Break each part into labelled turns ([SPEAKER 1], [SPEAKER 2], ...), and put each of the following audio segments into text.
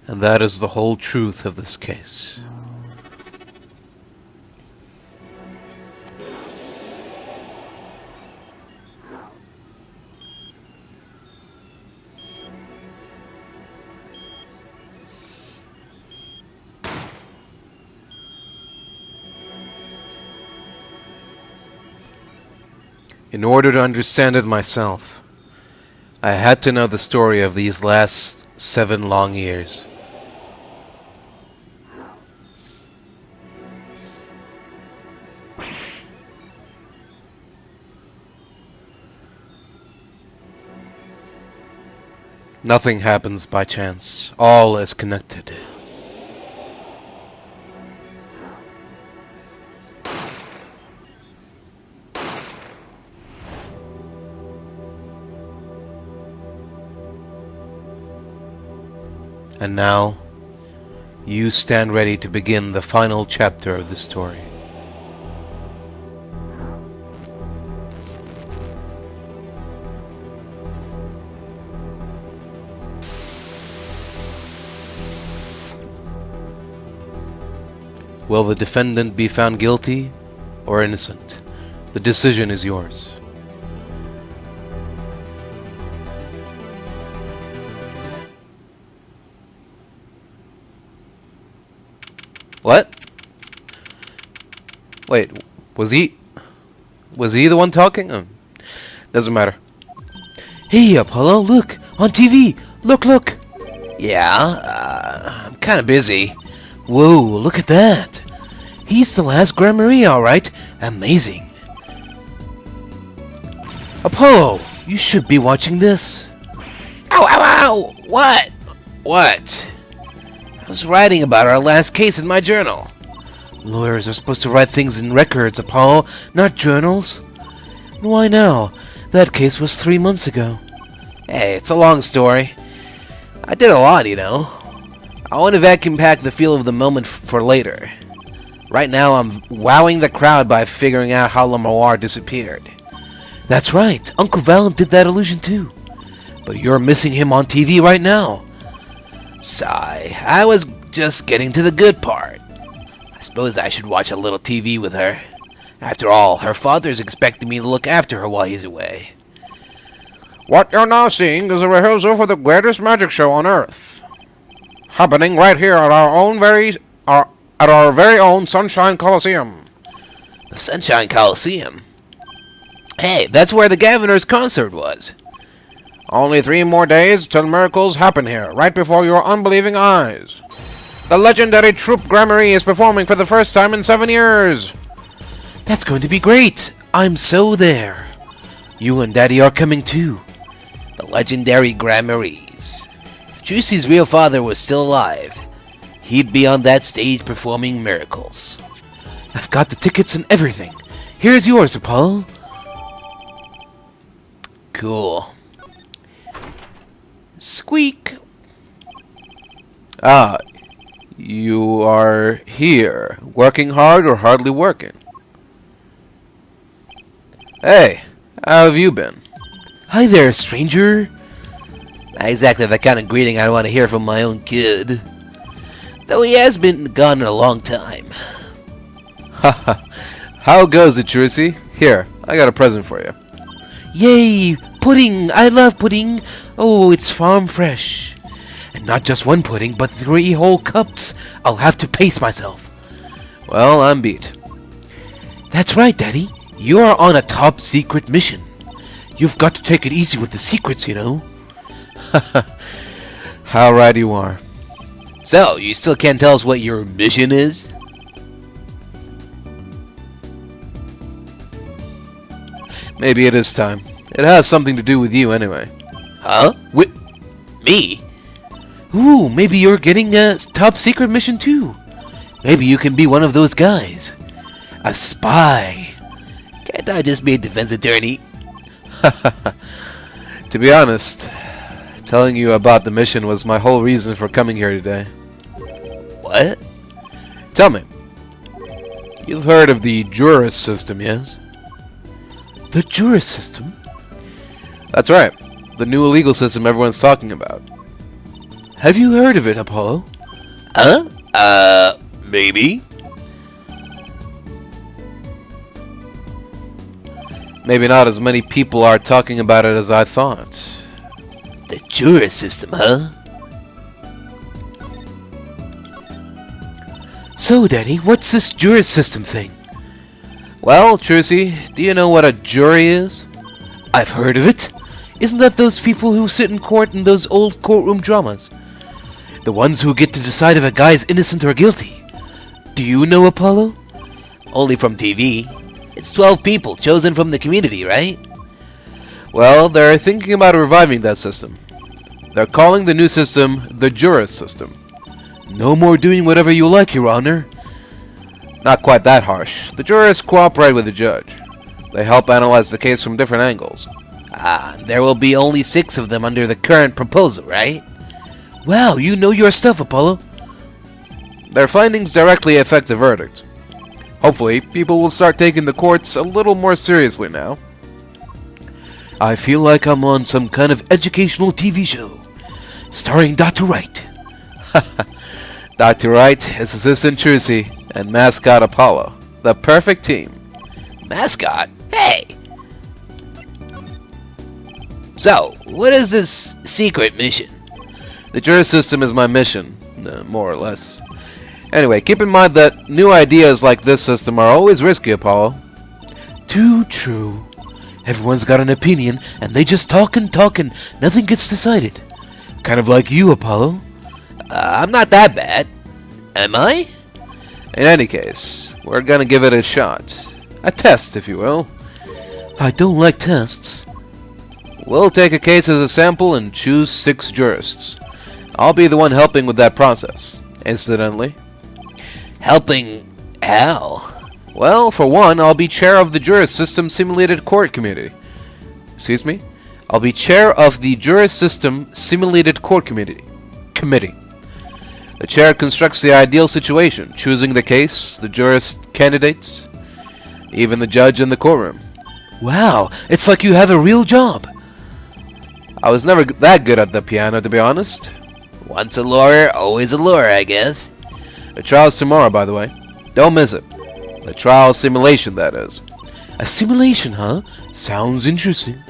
[SPEAKER 1] And that is the whole truth of this case. In order to understand it myself, I had to know the story of these last 7 long years. Nothing happens by chance. All is connected. And now, you stand ready to begin the final chapter of the story. Will the defendant be found guilty or innocent? The decision is yours. What? Wait, was he the one talking? Doesn't matter. Hey, Apollo, look! On TV! Look! Yeah, I'm kinda busy. Whoa, look at that! He's the last Grand Marie, alright. Amazing. Apollo, you should be watching this. Ow! What? What? I was writing about our last case in my journal. Lawyers are supposed to write things in records, Apollo, not journals. Why now? That case was 3 months ago. Hey, it's a long story. I did a lot, you know. I want to vacuum pack the feel of the moment for later. Right now, I'm wowing the crowd by figuring out how Lamar disappeared. That's right, Uncle Val did that illusion too. But you're missing him on TV right now. Sigh, I was just getting to the good part. I suppose I should watch a little TV with her. After all, her father's expecting me to look after her while he's away. What you're now seeing is a rehearsal for the greatest magic show on Earth. Happening right here at our very own Sunshine Coliseum. The Sunshine Coliseum? Hey, that's where the governor's concert was. Only 3 more days till miracles happen here, right before your unbelieving eyes. The legendary troupe Grand Marie is performing for the first time in 7 years. That's going to be great. I'm so there. You and Daddy are coming too. The legendary Grand Maries. If Juicy's real father was still alive, he'd be on that stage performing miracles. I've got the tickets and everything. Here's yours, Apollo. Cool. Squeak. Ah, you are here. Working hard or hardly working? Hey, how have you been? Hi there, stranger. Not exactly the kind of greeting I want to hear from my own kid. Though he has been gone a long time. Haha. How goes it, Trucy? Here, I got a present for you. Yay! Pudding! I love pudding! Oh, it's farm fresh. And not just 1 pudding, but 3 whole cups. I'll have to pace myself. Well, I'm beat. That's right, Daddy. You are on a top secret mission. You've got to take it easy with the secrets, you know. How right you are. So, you still can't tell us what your mission is? Maybe it is time. It has something to do with you anyway. Huh? With me? Ooh, maybe you're getting a top secret mission too. Maybe you can be one of those guys. A spy. Can't I just be a defense attorney? To be honest, telling you about the mission was my whole reason for coming here today. What? Tell me. You've heard of the Juris system, yes? The Juris system? That's right. The new legal system everyone's talking about. Have you heard of it, Apollo?
[SPEAKER 2] Maybe.
[SPEAKER 1] Maybe not as many people are talking about it as I thought.
[SPEAKER 2] The jury system, huh?
[SPEAKER 1] So, Danny, what's this jury system thing? Well, Trucy, do you know what a jury is? I've heard of it. Isn't that those people who sit in court in those old courtroom dramas? The ones who get to decide if a guy's innocent or guilty. Do you know, Apollo?
[SPEAKER 2] Only from TV. It's 12 people chosen from the community, right?
[SPEAKER 1] Well, they're thinking about reviving that system. They're calling the new system the jurist system. No more doing whatever you like, Your Honor. Not quite that harsh. The jurists cooperate with the judge. They help analyze the case from different angles.
[SPEAKER 2] There will be only 6 of them under the current proposal, right?
[SPEAKER 1] Wow, you know your stuff, Apollo. Their findings directly affect the verdict. Hopefully, people will start taking the courts a little more seriously now. I feel like I'm on some kind of educational TV show, starring Dr. Wright. Dr. Wright, his assistant Trucy, and mascot Apollo. The perfect team.
[SPEAKER 2] Mascot? Hey! So, what is this secret mission?
[SPEAKER 1] The jury system is my mission, more or less. Anyway, keep in mind that new ideas like this system are always risky, Apollo. Too true. Everyone's got an opinion, and they just talk and nothing gets decided. Kind of like you, Apollo.
[SPEAKER 2] I'm not that bad. Am I?
[SPEAKER 1] In any case, we're gonna give it a shot. A test, if you will. I don't like tests. We'll take a case as a sample and choose 6 jurists. I'll be the one helping with that process, incidentally.
[SPEAKER 2] Helping how?
[SPEAKER 1] Well, for one, I'll be chair of the Jurist System Simulated Court Committee. Excuse me? I'll be chair of the Jurist System Simulated Court Committee. The chair constructs the ideal situation, choosing the case, the jurist candidates, even the judge in the courtroom. Wow, it's like you have a real job. I was never that good at the piano, to be honest.
[SPEAKER 2] Once a lawyer, always a lawyer, I guess.
[SPEAKER 1] The trial's tomorrow, by the way. Don't miss it. The trial simulation, that is. A simulation, huh? Sounds interesting.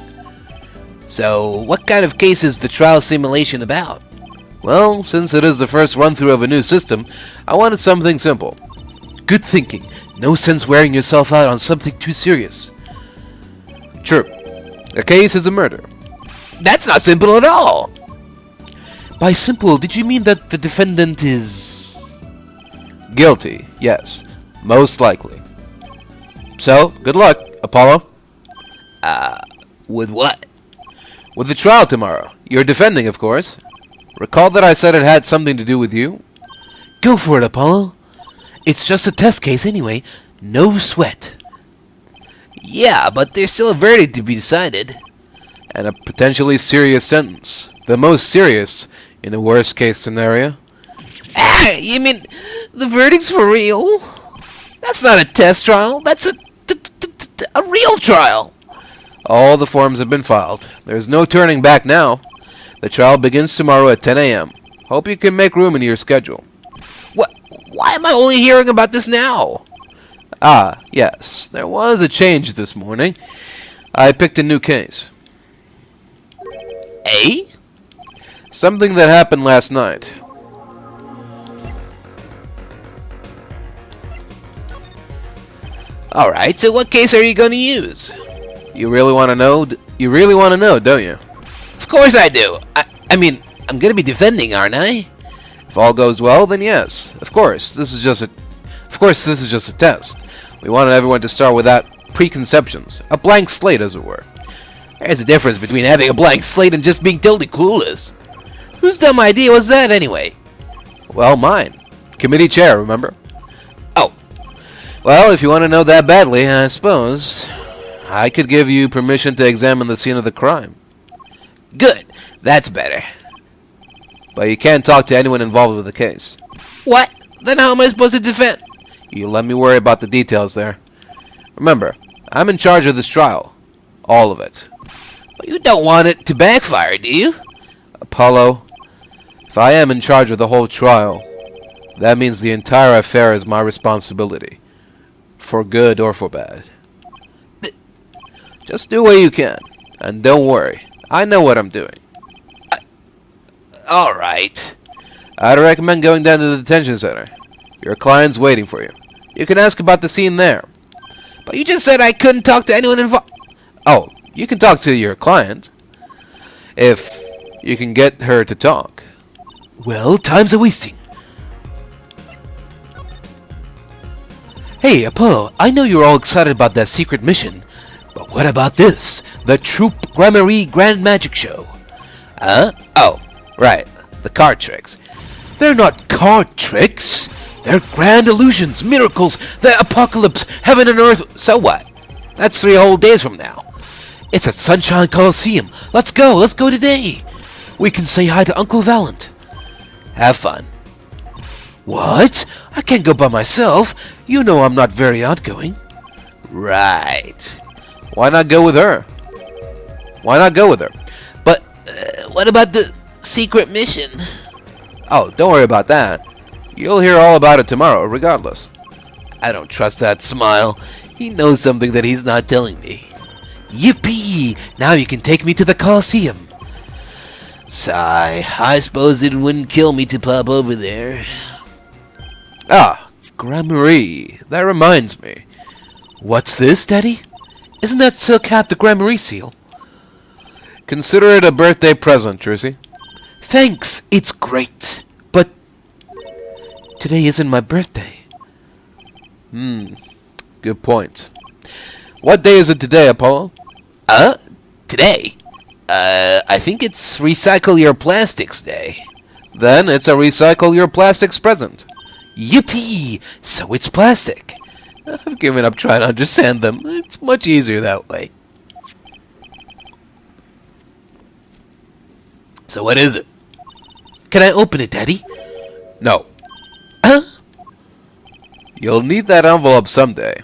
[SPEAKER 2] So, what kind of case is the trial simulation about?
[SPEAKER 1] Well, since it is the first run-through of a new system, I wanted something simple. Good thinking. No sense wearing yourself out on something too serious. True. The case is a murder.
[SPEAKER 2] That's not simple at all.
[SPEAKER 1] By simple, did you mean that the defendant is... guilty? Yes. Most likely. So, good luck, Apollo.
[SPEAKER 2] With what?
[SPEAKER 1] With the trial tomorrow. You're defending, of course. Recall that I said it had something to do with you? Go for it, Apollo. It's just a test case anyway. No sweat.
[SPEAKER 2] Yeah, but there's still a verdict to be decided.
[SPEAKER 1] And a potentially serious sentence. The most serious in the worst-case scenario.
[SPEAKER 2] You mean the verdict's for real? That's not a test trial. That's a real trial.
[SPEAKER 1] All the forms have been filed. There's no turning back now. The trial begins tomorrow at 10 a.m. Hope you can make room in your schedule.
[SPEAKER 2] What? Why am I only hearing about this now?
[SPEAKER 1] Ah, yes. There was a change this morning. I picked a new case.
[SPEAKER 2] Eh?
[SPEAKER 1] Something that happened last night.
[SPEAKER 2] Alright, so what case are you going to use?
[SPEAKER 1] You really want to know? You really want to know, don't you?
[SPEAKER 2] Of course I do. I mean, I'm going to be defending, aren't I?
[SPEAKER 1] If all goes well, then yes. Of course, this is just a test. We wanted everyone to start without preconceptions. A blank slate, as it were.
[SPEAKER 2] There's a difference between having a blank slate and just being totally clueless. Whose dumb idea was that, anyway?
[SPEAKER 1] Well, mine. Committee chair, remember?
[SPEAKER 2] Oh.
[SPEAKER 1] Well, if you want to know that badly, I suppose I could give you permission to examine the scene of the crime.
[SPEAKER 2] Good. That's better.
[SPEAKER 1] But you can't talk to anyone involved with the case.
[SPEAKER 2] What? Then how am I supposed to defend?
[SPEAKER 1] You let me worry about the details there. Remember, I'm in charge of this trial. All of it.
[SPEAKER 2] Well, you don't want it to backfire, do you?
[SPEAKER 1] Apollo, if If I am in charge of the whole trial, that means the entire affair is my responsibility. For good or for bad. Just do what you can. And don't worry. I know what I'm doing.
[SPEAKER 2] Alright.
[SPEAKER 1] I'd recommend going down to the detention center. Your client's waiting for you. You can ask about the scene there.
[SPEAKER 2] But you just said I couldn't talk to anyone involved.
[SPEAKER 1] Oh, you can talk to your client. If you can get her to talk.
[SPEAKER 2] Well, time's a-wasting. Hey, Apollo, I know you're all excited about that secret mission, but what about this? The Troop Gramarye Grand Magic Show.
[SPEAKER 1] Huh? Oh, right. The card tricks.
[SPEAKER 2] They're not card tricks. They're grand illusions, miracles, the apocalypse, heaven and earth.
[SPEAKER 1] So what? That's 3 whole days from now.
[SPEAKER 2] It's at Sunshine Coliseum. Let's go today. We can say hi to Uncle Valent.
[SPEAKER 1] Have fun.
[SPEAKER 2] What? I can't go by myself. You know I'm not very outgoing.
[SPEAKER 1] Right. Why not go with her? Why not go with her?
[SPEAKER 2] But, what about the secret mission?
[SPEAKER 1] Oh, don't worry about that. You'll hear all about it tomorrow, regardless.
[SPEAKER 2] I don't trust that smile. He knows something that he's not telling me. Yippee! Now you can take me to the Coliseum. Sigh, I suppose it wouldn't kill me to pop over there.
[SPEAKER 1] Ah, Gramarye. That reminds me.
[SPEAKER 2] What's this, Daddy? Isn't that silk hat the Gramarye seal?
[SPEAKER 1] Consider it a birthday present, Trissy.
[SPEAKER 2] Thanks, it's great. But today isn't my birthday.
[SPEAKER 1] Good point. What day is it today, Apollo?
[SPEAKER 2] Today? I think it's Recycle Your Plastics Day.
[SPEAKER 1] Then it's a Recycle Your Plastics present.
[SPEAKER 2] Yippee! So it's plastic.
[SPEAKER 1] I've given up trying to understand them. It's much easier that way.
[SPEAKER 2] So what is it? Can I open it, Daddy?
[SPEAKER 1] No.
[SPEAKER 2] Huh?
[SPEAKER 1] You'll need that envelope someday.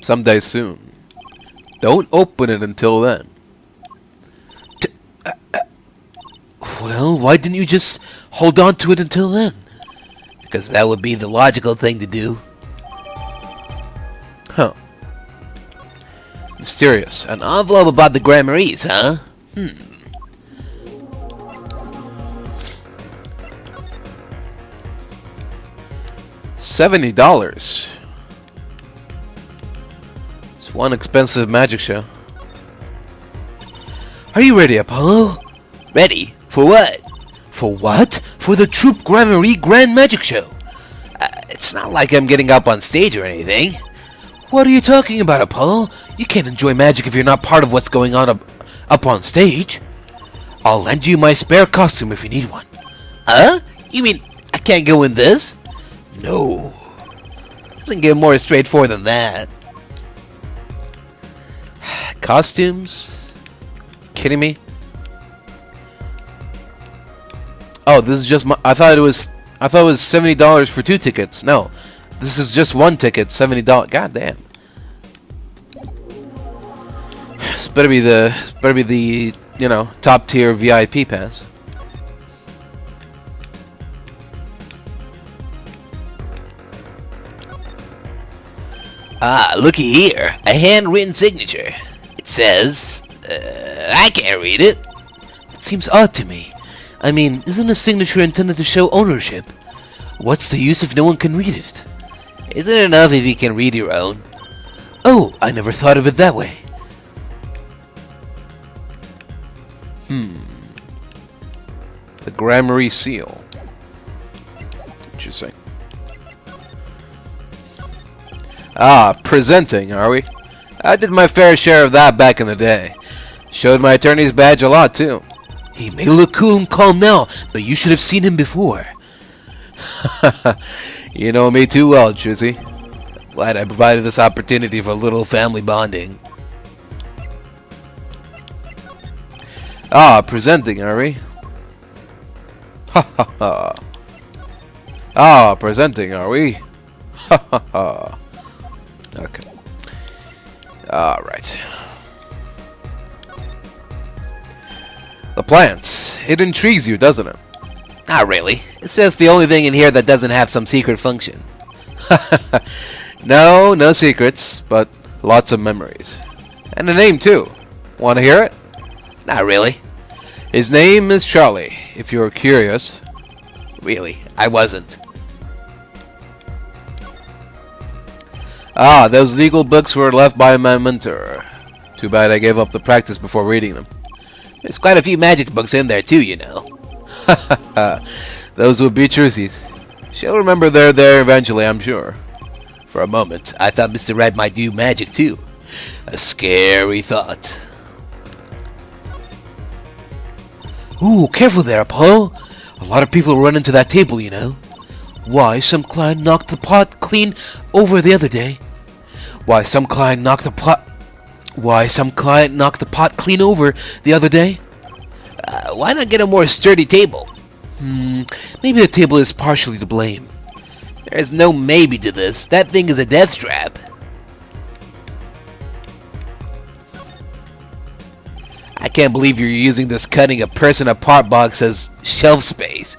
[SPEAKER 1] Someday soon. Don't open it until then.
[SPEAKER 2] Well, why didn't you just hold on to it until then? Because that would be the logical thing to do.
[SPEAKER 1] Huh. Mysterious.
[SPEAKER 2] An envelope about the Gramarys, huh?
[SPEAKER 1] $70. It's one expensive magic show.
[SPEAKER 2] Are you ready, Apollo?
[SPEAKER 1] Ready? For what?
[SPEAKER 2] For what? For the Troop Gramarye Grand Magic Show.
[SPEAKER 1] It's not like I'm getting up on stage or anything.
[SPEAKER 2] What are you talking about, Apollo? You can't enjoy magic if you're not part of what's going on up on stage. I'll lend you my spare costume if you need one.
[SPEAKER 1] Huh? You mean I can't go in this?
[SPEAKER 2] No.
[SPEAKER 1] Doesn't get more straightforward than that. Costumes? Kidding me? Oh, this is just my. I thought it was $70 for 2 tickets. No, this is just 1 ticket, $70. God damn. This better be the top tier VIP pass.
[SPEAKER 2] Ah, looky here. A handwritten signature. It says... I can't read it. It seems odd to me. I mean, isn't a signature intended to show ownership? What's the use if no one can read it?
[SPEAKER 1] Isn't it enough if you can read your own?
[SPEAKER 2] Oh, I never thought of it that way.
[SPEAKER 1] The Gramarye seal. Interesting. Ah, presenting, are we? I did my fair share of that back in the day. Showed my attorney's badge a lot, too.
[SPEAKER 2] He may look cool and calm now, but you should have seen him before.
[SPEAKER 1] You know me too well, Trissy. Glad I provided this opportunity for a little family bonding. Ah, presenting, are we? Ha ha ha. Ah, presenting, are we? Ha ha ha. Okay. Alright. The plants. It intrigues you, doesn't it?
[SPEAKER 2] Not really. It's just the only thing in here that doesn't have some secret function.
[SPEAKER 1] No, no secrets, but lots of memories. And a name, too. Want to hear it?
[SPEAKER 2] Not really.
[SPEAKER 1] His name is Charlie, if you're curious.
[SPEAKER 2] Really, I wasn't.
[SPEAKER 1] Ah, those legal books were left by my mentor. Too bad I gave up the practice before reading them.
[SPEAKER 2] There's quite a few magic books in there too, you know.
[SPEAKER 1] Those would be truthies. She'll remember they're there eventually, I'm sure.
[SPEAKER 2] For a moment, I thought Mr. Wright might do magic too. A scary thought.
[SPEAKER 1] Ooh, careful there, Apollo. A lot of people run into that table, you know. Why, some client knocked the pot clean over the other day. Why, some client knocked the pot clean over the other day.
[SPEAKER 2] Why not get a more sturdy table?
[SPEAKER 1] Maybe the table is partially to blame.
[SPEAKER 2] There's no maybe to this. That thing is a death trap. I can't believe you're using this cutting a person apart box as shelf space.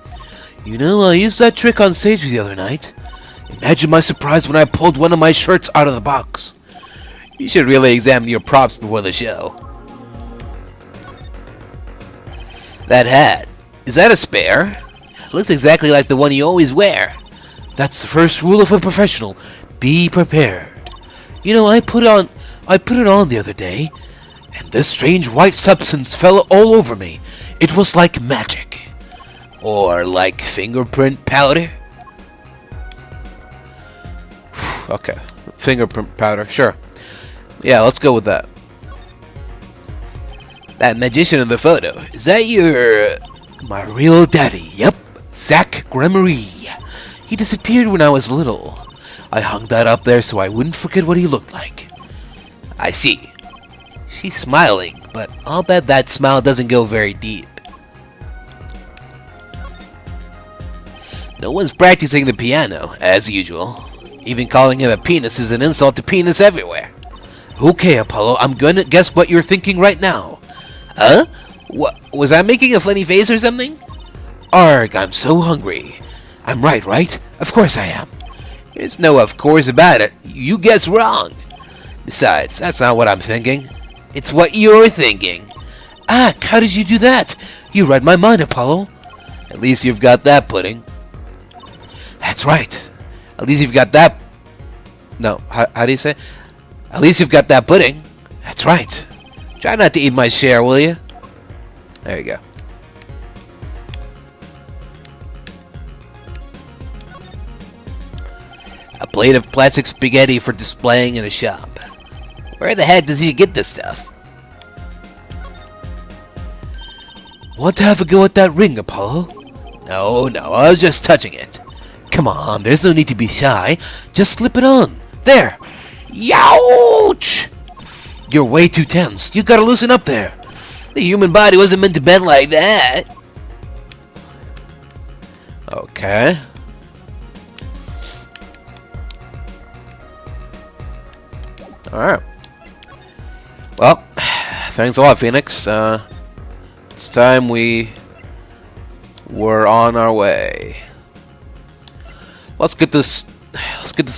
[SPEAKER 1] You know, I used that trick on stage the other night. Imagine my surprise when I pulled one of my shirts out of the box.
[SPEAKER 2] You should really examine your props before the show. That hat. Is that a spare? Looks exactly like the one you always wear.
[SPEAKER 1] That's the first rule of a professional. Be prepared. You know, I put it on the other day, and this strange white substance fell all over me. It was like magic.
[SPEAKER 2] Or like fingerprint powder?
[SPEAKER 1] Okay, fingerprint powder, sure. Yeah, let's go with that.
[SPEAKER 2] That magician in the photo, is that your...
[SPEAKER 1] My real daddy, yep, Zach Gremery. He disappeared when I was little. I hung that up there so I wouldn't forget what he looked like.
[SPEAKER 2] I see. She's smiling, but I'll bet that smile doesn't go very deep. No one's practicing the piano, as usual. Even calling him a penis is an insult to penis everywhere.
[SPEAKER 1] Okay, Apollo, I'm gonna guess what you're thinking right now.
[SPEAKER 2] Huh? What? Was I making a funny face or something?
[SPEAKER 1] Arg, I'm so hungry. I'm right, right? Of course I am.
[SPEAKER 2] There's no of course about it. You guessed wrong. Besides, that's not what I'm thinking. It's what you're thinking.
[SPEAKER 1] Ah, how did you do that? You read my mind, Apollo.
[SPEAKER 2] At least you've got that pudding.
[SPEAKER 1] That's right.
[SPEAKER 2] At least you've got that...
[SPEAKER 1] No, how do you say?
[SPEAKER 2] At least you've got that pudding.
[SPEAKER 1] That's right.
[SPEAKER 2] Try not to eat my share, will you?
[SPEAKER 1] There you go.
[SPEAKER 2] A plate of plastic spaghetti for displaying in a shop. Where the heck does he get this stuff?
[SPEAKER 1] Want to have a go at that ring, Apollo?
[SPEAKER 2] No, I was just touching it.
[SPEAKER 1] Come on, there's no need to be shy. Just slip it on. There.
[SPEAKER 2] Youch!
[SPEAKER 1] You're way too tense. You gotta loosen up there.
[SPEAKER 2] The human body wasn't meant to bend like that.
[SPEAKER 1] Okay. Alright. Well, thanks a lot, Phoenix. It's time we were on our way. Let's get this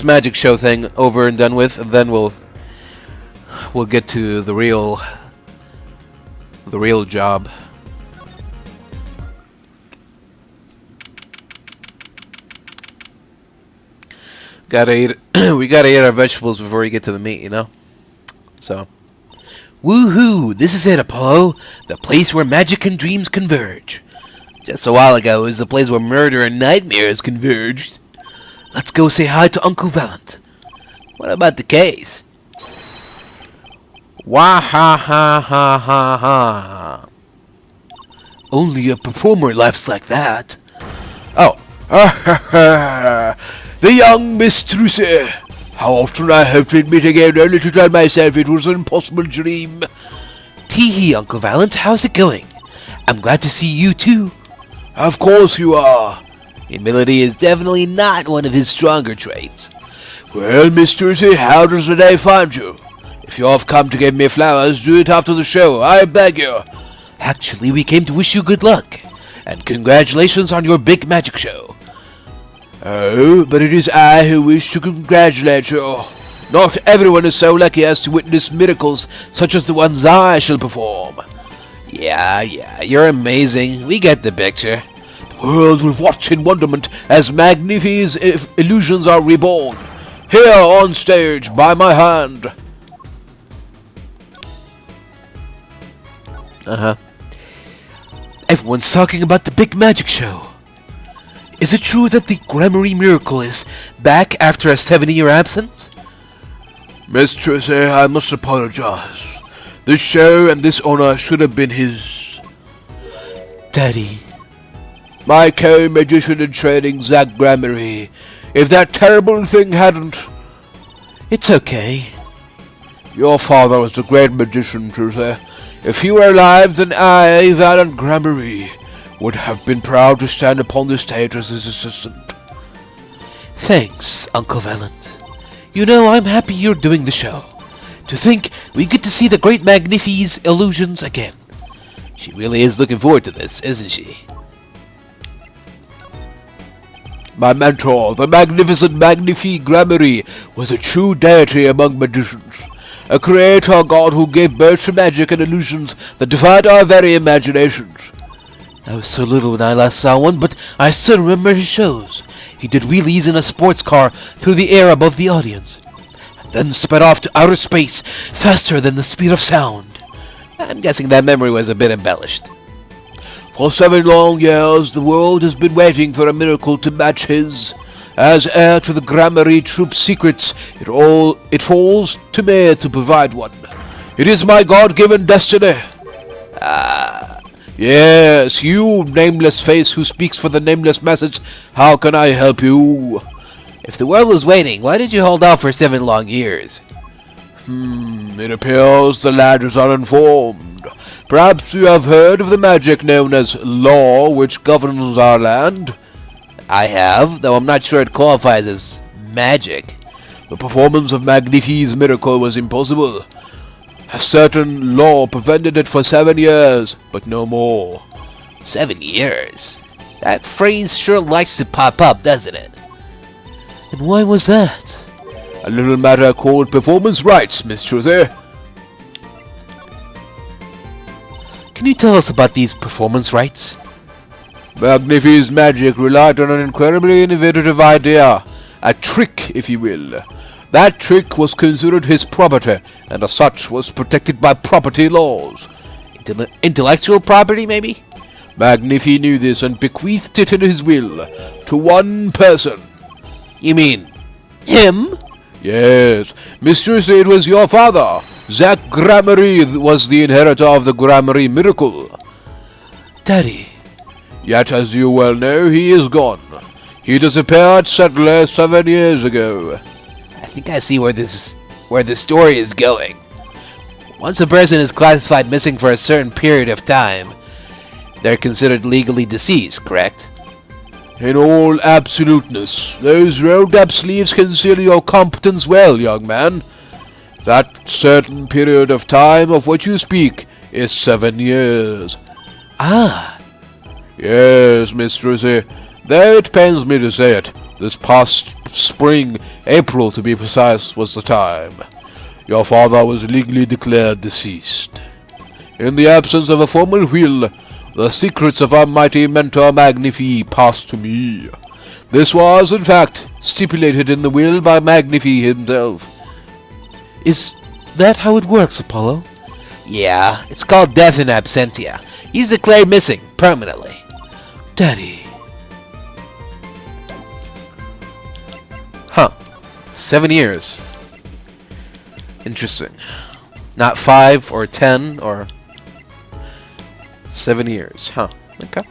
[SPEAKER 1] magic show thing over and done with, and then we'll get to the real job. We gotta eat our vegetables before we get to the meat, you know? So, woohoo! This is it, Apollo. The place where magic and dreams converge.
[SPEAKER 2] Just a while ago, it was the place where murder and nightmares converged.
[SPEAKER 1] Let's go say hi to Uncle Valent.
[SPEAKER 2] What about the case?
[SPEAKER 1] Wah ha ha ha ha ha. Only a performer laughs like that. Oh. The young Miss Trucy. How often I have to admit again, only to tell myself it was an impossible dream. Tee-hee, Uncle Valent, how's it going? I'm glad to see you too. Of course you are.
[SPEAKER 2] Humility is definitely not one of his stronger traits.
[SPEAKER 1] Well, Miss Trucy, how does the day find you? If you have come to give me flowers, do it after the show, I beg you. Actually, we came to wish you good luck. and congratulations on your big magic show. Oh, but it is I who wish to congratulate you. Not everyone is so lucky as to witness miracles such as the ones I shall perform.
[SPEAKER 2] Yeah, you're amazing. We get the picture.
[SPEAKER 1] The world will watch in wonderment as Magnifi's illusions are reborn. Here on stage, by my hand. Everyone's talking about the big magic show. Is it true that the Gramarye Miracle is back after a 7-year absence? Mistress, I must apologize. This show and this honor should have been his. Daddy. My co-magician in training, Zach Gramarye. If that terrible thing hadn't... It's okay. Your father was a great magician, Truth. If he were alive, then I, Valiant Gramarye, would have been proud to stand upon the stage as his assistant. Thanks, Uncle Valiant. You know, I'm happy you're doing the show. To think we get to see the great Magnifi's illusions again.
[SPEAKER 2] She really is looking forward to this, isn't she?
[SPEAKER 1] My mentor, the magnificent Magnifi Gramarye, was a true deity among magicians. A creator god who gave birth to magic and illusions that defied our very imaginations. I was so little when I last saw one, but I still remember his shows. He did wheelies in a sports car through the air above the audience, and then sped off to outer space faster than the speed of sound.
[SPEAKER 2] I'm guessing that memory was a bit embellished.
[SPEAKER 1] For 7 long years, the world has been waiting for a miracle to match his. As heir to the Gramarye troop's secrets, it falls to me to provide one. It is my God-given destiny. Yes, you, nameless face who speaks for the nameless message, how can I help you?
[SPEAKER 2] If the world was waiting, why did you hold off for 7 long years?
[SPEAKER 1] It appears the lad is uninformed. Perhaps you have heard of the magic known as law which governs our land?
[SPEAKER 2] I have, though I'm not sure it qualifies as magic.
[SPEAKER 1] The performance of Magnifi's miracle was impossible. A certain law prevented it for 7 years, but no more.
[SPEAKER 2] 7 years? That phrase sure likes to pop up, doesn't it?
[SPEAKER 1] And why was that? A little matter called performance rights, Miss Truth. Can you tell us about these performance rights? Magnifi's magic relied on an incredibly innovative idea. A trick, if you will. That trick was considered his property, and as such was protected by property laws.
[SPEAKER 2] Intellectual property, maybe?
[SPEAKER 1] Magnifi knew this and bequeathed it in his will to one person.
[SPEAKER 2] You mean him?
[SPEAKER 1] Yes, Mistress, it was your father. Zach Gramarye was the inheritor of the Gramarye Miracle. Daddy. Yet, as you well know, he is gone. He disappeared suddenly 7 years ago.
[SPEAKER 2] I think I see where the story is going. Once a person is classified missing for a certain period of time, they're considered legally deceased, correct?
[SPEAKER 1] In all absoluteness, those rolled-up sleeves conceal your competence well, young man. That certain period of time of which you speak is 7 years.
[SPEAKER 2] Ah.
[SPEAKER 1] Yes, Miss Trucy, though it pains me to say it, this past spring, April to be precise, was the time. Your father was legally declared deceased. In the absence of a formal will, the secrets of our mighty mentor Magnifi passed to me. This was, in fact, stipulated in the will by Magnifi himself. Is that how it works, Apollo?
[SPEAKER 2] Yeah, it's called death in absentia. He's declared missing, permanently.
[SPEAKER 1] Daddy.
[SPEAKER 2] 7 years. Interesting. Not 5 or 10 or 7 years. Okay.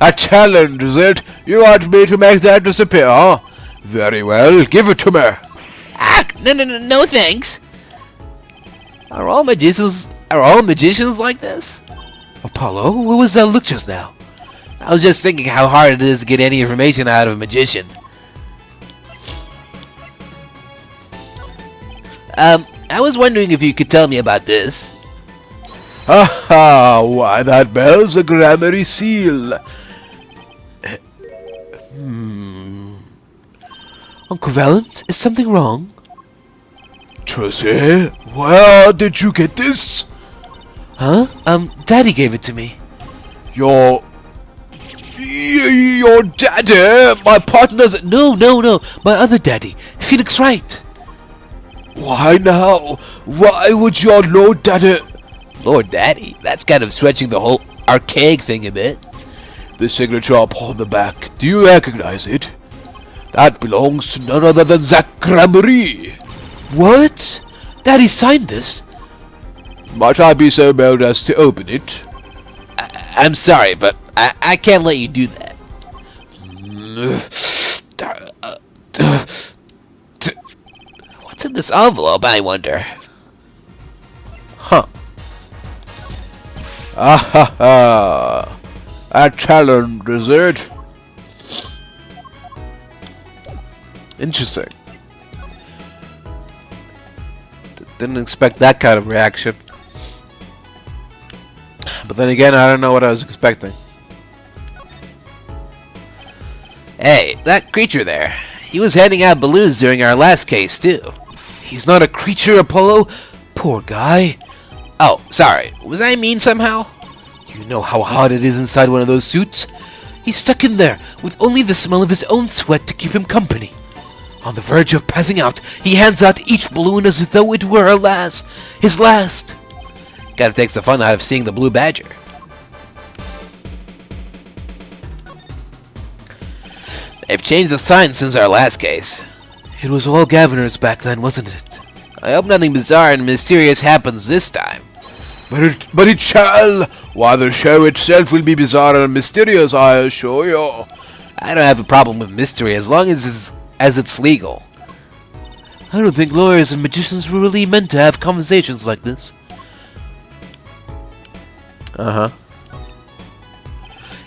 [SPEAKER 1] A challenge, is it? You want me to make that disappear, huh? Very well, give it to me.
[SPEAKER 2] No thanks. Are all magicians like this?
[SPEAKER 1] Apollo, what was that look just now?
[SPEAKER 2] I was just thinking how hard it is to get any information out of a magician. I was wondering if you could tell me about this.
[SPEAKER 1] Ha ha! Why, that bell's a granary seal.
[SPEAKER 2] Uncle Valent, is something wrong?
[SPEAKER 1] Tracy, where did you get this?
[SPEAKER 2] Huh? Daddy gave it to me.
[SPEAKER 1] Your daddy? My partner's...
[SPEAKER 2] No. My other daddy, Felix Wright.
[SPEAKER 1] Why now? Why would your Lord Daddy...
[SPEAKER 2] Lord Daddy? That's kind of stretching the whole archaic thing a bit.
[SPEAKER 1] The signature upon the back, do you recognize it? That belongs to none other than Zach Gramery.
[SPEAKER 2] What? Daddy signed this?
[SPEAKER 1] Might I be so bold as to open it?
[SPEAKER 2] I'm sorry, but I can't let you do that. What's in this envelope, I wonder?
[SPEAKER 1] Huh. Ah ha ha. A challenge, is it?
[SPEAKER 2] Interesting. Didn't expect that kind of reaction. But then again, I don't know what I was expecting. Hey, that creature there. He was handing out balloons during our last case, too. He's not a creature, Apollo. Poor guy. Oh, sorry. Was I mean somehow? You know how hot it is inside one of those suits? He's stuck in there, with only the smell of his own sweat to keep him company. On the verge of passing out, he hands out each balloon as though it were his last. Kinda takes the fun out of seeing the blue badger. They've changed the sign since our last case. It was all Gaviner's back then, wasn't it? I hope nothing bizarre and mysterious happens this time.
[SPEAKER 1] But it shall. Why, the show itself will be bizarre and mysterious, I assure you.
[SPEAKER 2] I don't have a problem with mystery as long as it's legal. I don't think lawyers and magicians were really meant to have conversations like this.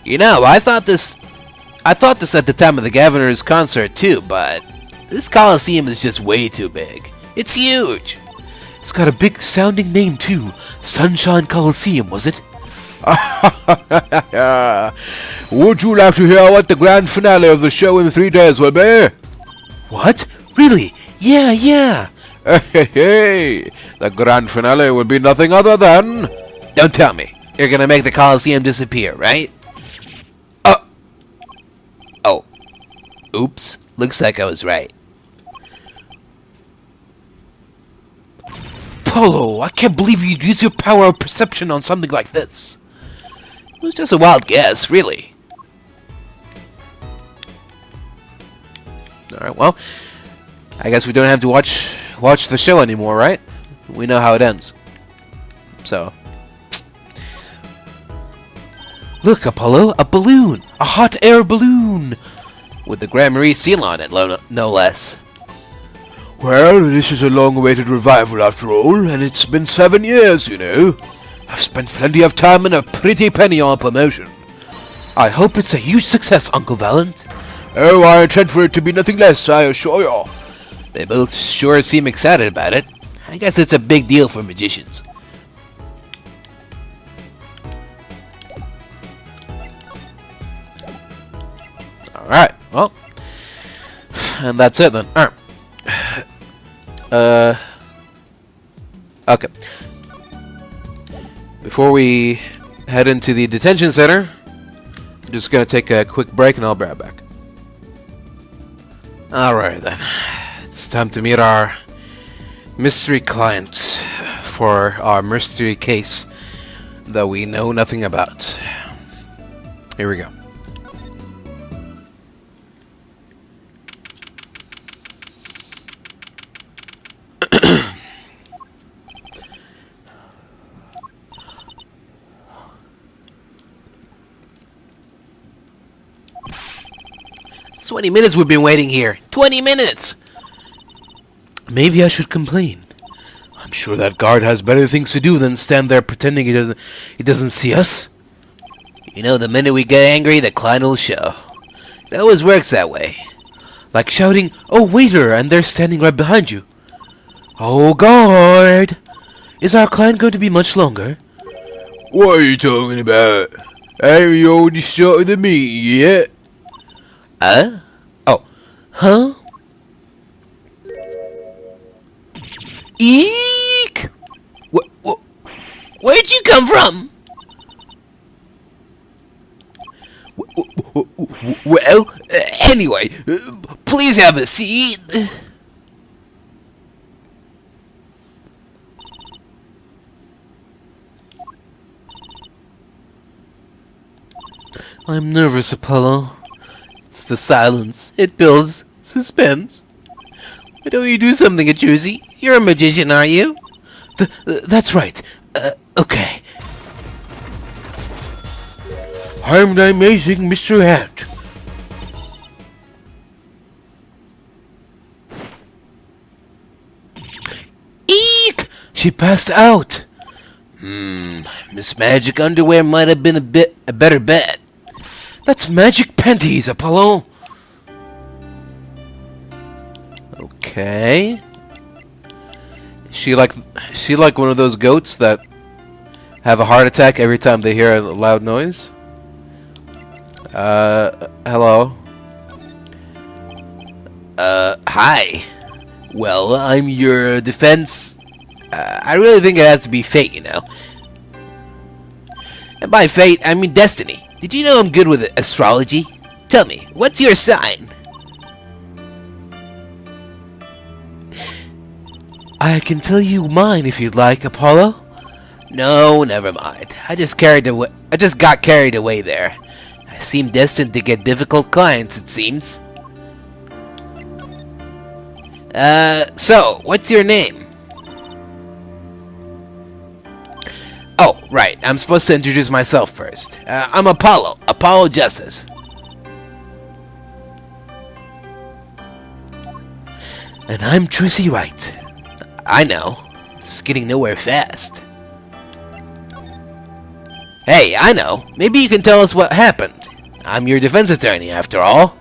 [SPEAKER 2] You know, I thought this at the time of the Governor's concert too, but this Coliseum is just way too big. It's huge. It's got a big sounding name too. Sunshine Coliseum, was it?
[SPEAKER 1] Would you like to hear what the grand finale of the show in 3 days will be?
[SPEAKER 2] What? Really? Yeah.
[SPEAKER 1] Hey, the grand finale will be nothing other than...
[SPEAKER 2] Don't tell me. You're gonna make the Coliseum disappear, right? Oh. Oops. Looks like I was right. Polo, I can't believe you'd use your power of perception on something like this. It was just a wild guess, really. Alright, well, I guess we don't have to watch the show anymore, right? We know how it ends. So. Look, Apollo, a balloon! A hot air balloon! With the Gramery seal on it, no less.
[SPEAKER 1] Well, this is a long-awaited revival after all, and it's been 7 years, you know. I've spent plenty of time and a pretty penny on promotion.
[SPEAKER 2] I hope it's a huge success, Uncle Valent.
[SPEAKER 1] Oh, I intend for it to be nothing less, I assure you.
[SPEAKER 2] They both sure seem excited about it. I guess it's a big deal for magicians. Alright, well. And that's it then. Okay. Before we head into the detention center, I'm just gonna take a quick break and I'll be right back. Alright then. It's time to meet our mystery client for our mystery case that we know nothing about. Here we go. It's 20 minutes we've been waiting here. 20 minutes! Maybe I should complain. I'm sure that guard has better things to do than stand there pretending he doesn't see us. You know, the minute we get angry, the client will show. It always works that way. Like shouting, "Oh, waiter," and they're standing right behind you. Oh, guard! Is our client going to be much longer?
[SPEAKER 1] What are you talking about? Ain't you already started the meeting yet?
[SPEAKER 2] Oh. Huh? Eek! Where'd you come from? Well, anyway, please have a seat. I'm nervous, Apollo. It's the silence. It builds suspense. Why don't you do something, Juicy? You're a magician, aren't you? That's right. Okay.
[SPEAKER 1] I'm the amazing Mr. Hat.
[SPEAKER 2] Eek! She passed out. Miss Magic Underwear might have been a better bet.
[SPEAKER 1] That's magic panties, Apollo.
[SPEAKER 2] Okay. She like one of those goats that have a heart attack every time they hear a loud noise. Hello. Hi. Well, I'm your defense. I really think it has to be fate, you know. And by fate, I mean destiny. Did you know I'm good with astrology? Tell me, what's your sign? I can tell you mine if you'd like, Apollo. No, never mind. I just got carried away there. I seem destined to get difficult clients, it seems. So, what's your name? Oh, right. I'm supposed to introduce myself first. I'm Apollo. Apollo Justice. And I'm Tracy Wright. I know. This is getting nowhere fast. Hey, I know. Maybe you can tell us what happened. I'm your defense attorney, after all.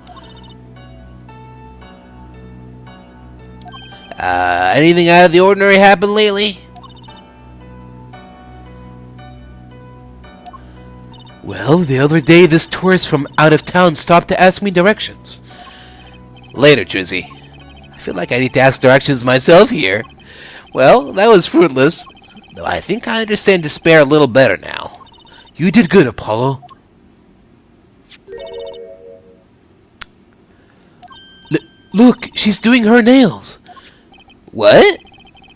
[SPEAKER 2] Anything out of the ordinary happened lately? Well, the other day this tourist from out of town stopped to ask me directions. Later, Trizzy. I feel like I need to ask directions myself here. Well, that was fruitless. Though I think I understand despair a little better now. You did good, Apollo. Look, she's doing her nails. What?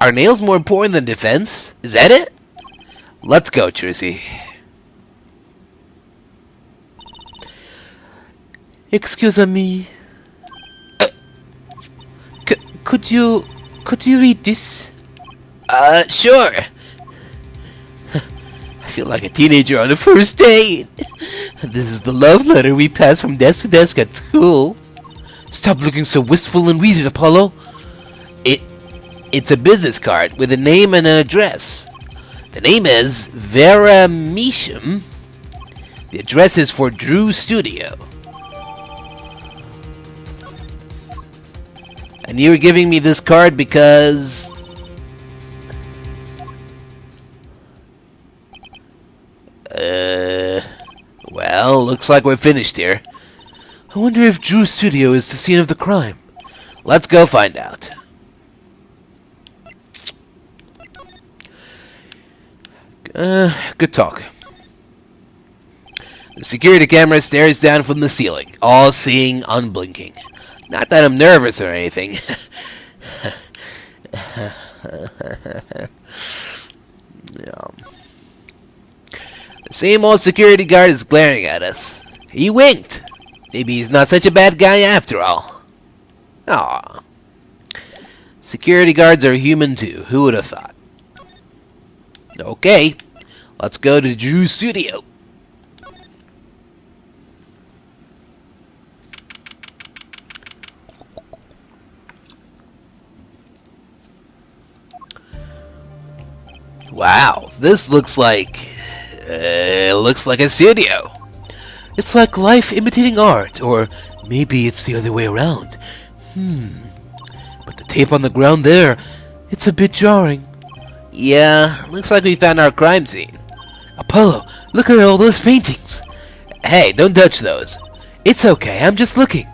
[SPEAKER 2] Are nails more important than defense? Is that it? Let's go, Trizzy. Excuse me. Could you read this? Sure. I feel like a teenager on the first date. This is the love letter we pass from desk to desk at school. Stop looking so wistful and read it, Apollo. It's a business card with a name and an address. The name is Vera Measham. The address is for Drew Studio. And you're giving me this card because... Well, looks like we're finished here. I wonder if Drew Studio is the scene of the crime. Let's go find out. Good talk. The security camera stares down from the ceiling, all-seeing, unblinking. Not that I'm nervous or anything. The same old security guard is glaring at us. He winked. Maybe he's not such a bad guy after all. Aw. Security guards are human too. Who would have thought? Okay. Let's go to Drew's studio. Wow, this looks like a studio. It's like life imitating art, or maybe it's the other way around. But the tape on the ground there, it's a bit jarring. Yeah, looks like we found our crime scene.
[SPEAKER 1] Apollo, look at all those paintings. Hey, don't touch those. It's okay, I'm just looking.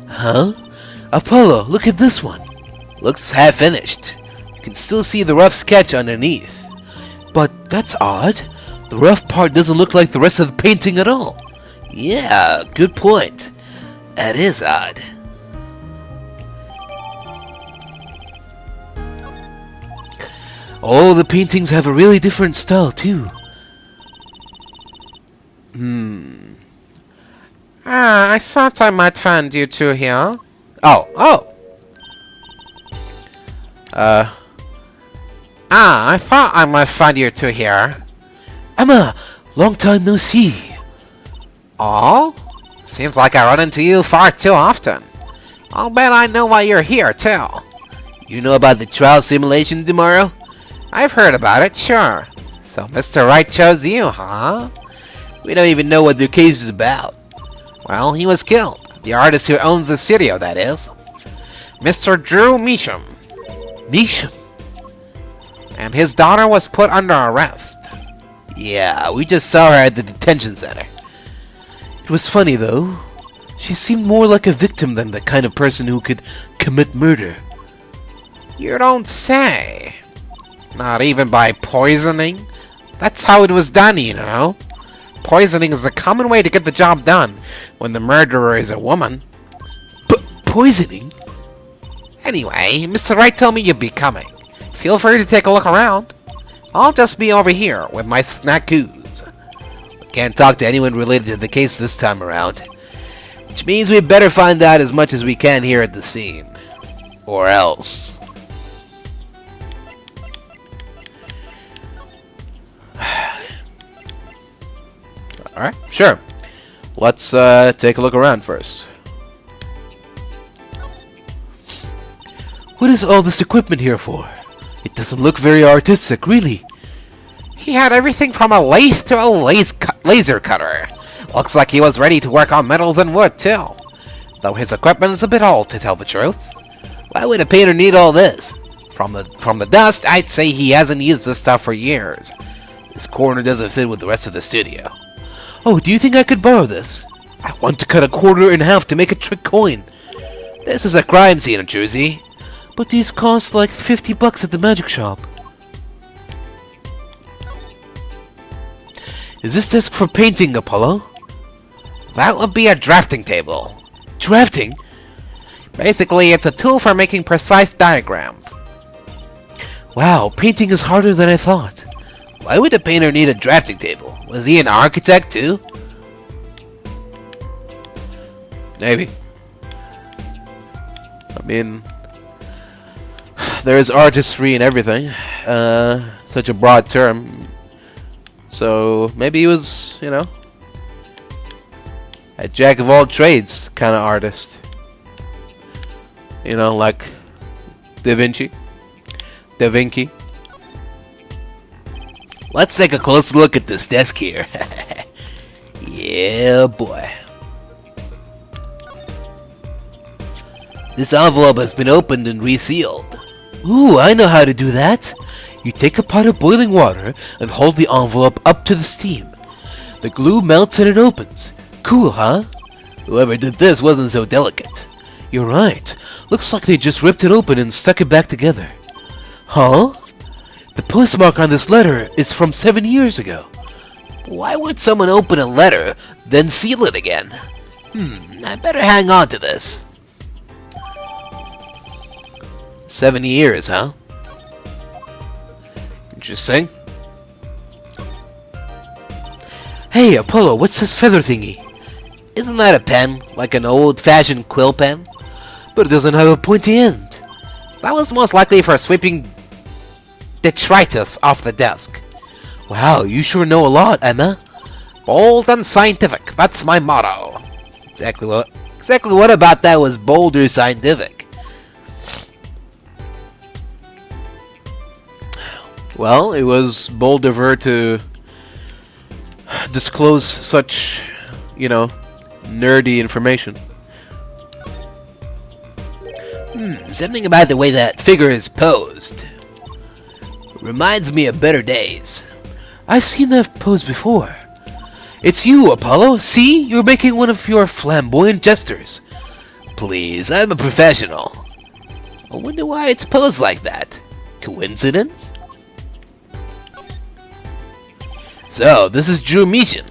[SPEAKER 1] Huh? Apollo, look at this one. Looks half finished. You can still see the rough sketch underneath. But that's odd. The rough part doesn't look like the rest of the painting at all. Yeah, good point. That is odd. All the paintings have a really different style, too.
[SPEAKER 2] I thought I might find you two here.
[SPEAKER 1] Oh.
[SPEAKER 2] I thought I might find you two here.
[SPEAKER 1] Emma, long time no see.
[SPEAKER 2] Oh? Seems like I run into you far too often. I'll bet I know why you're here, too.
[SPEAKER 1] You know about the trial simulation tomorrow?
[SPEAKER 2] I've heard about it, sure. So Mr. Wright chose you, huh?
[SPEAKER 1] We don't even know what the case is about.
[SPEAKER 2] Well, he was killed. The artist who owns the studio, that is. Mr. Drew Measham.
[SPEAKER 1] Measham?
[SPEAKER 2] And his daughter was put under arrest.
[SPEAKER 1] Yeah, we just saw her at the detention center. It was funny, though. She seemed more like a victim than the kind of person who could commit murder.
[SPEAKER 2] You don't say. Not even by poisoning? That's how it was done, you know. Poisoning is a common way to get the job done when the murderer is a woman.
[SPEAKER 1] Poisoning?
[SPEAKER 2] Anyway, Mr. Wright told me you'd be coming. Feel free to take a look around. I'll just be over here with my snackoos.
[SPEAKER 1] Can't talk to anyone related to the case this time around. Which means we better find out as much as we can here at the scene. Or else. Alright, sure. Let's take a look around first. What is all this equipment here for? It doesn't look very artistic, really.
[SPEAKER 2] He had everything from a lathe to a laser cutter. Looks like he was ready to work on metals and wood, too. Though his equipment is a bit old, to tell the truth.
[SPEAKER 1] Why would a painter need all this?
[SPEAKER 2] From the dust, I'd say he hasn't used this stuff for years.
[SPEAKER 1] This corner doesn't fit with the rest of the studio. Oh, do you think I could borrow this? I want to cut a quarter in half to make a trick coin. This is a crime scene, Jersey. But these cost like $50 at the magic shop. Is this desk for painting, Apollo?
[SPEAKER 2] That would be a drafting table.
[SPEAKER 1] Drafting?
[SPEAKER 2] Basically, it's a tool for making precise diagrams.
[SPEAKER 1] Wow, painting is harder than I thought. Why would a painter need a drafting table? Was he an architect too? Maybe. I mean, there is artistry in everything. Such a broad term. So maybe he was, you know, a jack of all trades kind of artist. You know, like Da Vinci. Let's take a close look at this desk here. Yeah, boy. This envelope has been opened and resealed. Ooh, I know how to do that. You take a pot of boiling water and hold the envelope up to the steam. The glue melts and it opens. Cool, huh? Whoever did this wasn't so delicate. You're right. Looks like they just ripped it open and stuck it back together. Huh? The postmark on this letter is from 7 years ago. Why would someone open a letter, then seal it again? I better hang on to this. 7 years, huh? Interesting. Hey, Apollo, what's this feather thingy? Isn't that a pen? Like an old-fashioned quill pen? But it doesn't have a pointy end.
[SPEAKER 2] That was most likely for sweeping detritus off the desk.
[SPEAKER 1] Wow, you sure know a lot, Emma.
[SPEAKER 2] Bold and scientific, that's my motto.
[SPEAKER 1] Exactly what about that was bold or scientific? Well, it was bold of her to disclose such, you know, nerdy information.
[SPEAKER 2] Something about the way that figure is posed reminds me of better days.
[SPEAKER 1] I've seen that pose before. It's you, Apollo. See? You're making one of your flamboyant gestures.
[SPEAKER 2] Please, I'm a professional. I wonder why it's posed like that. Coincidence? So, this is Drew Meacham.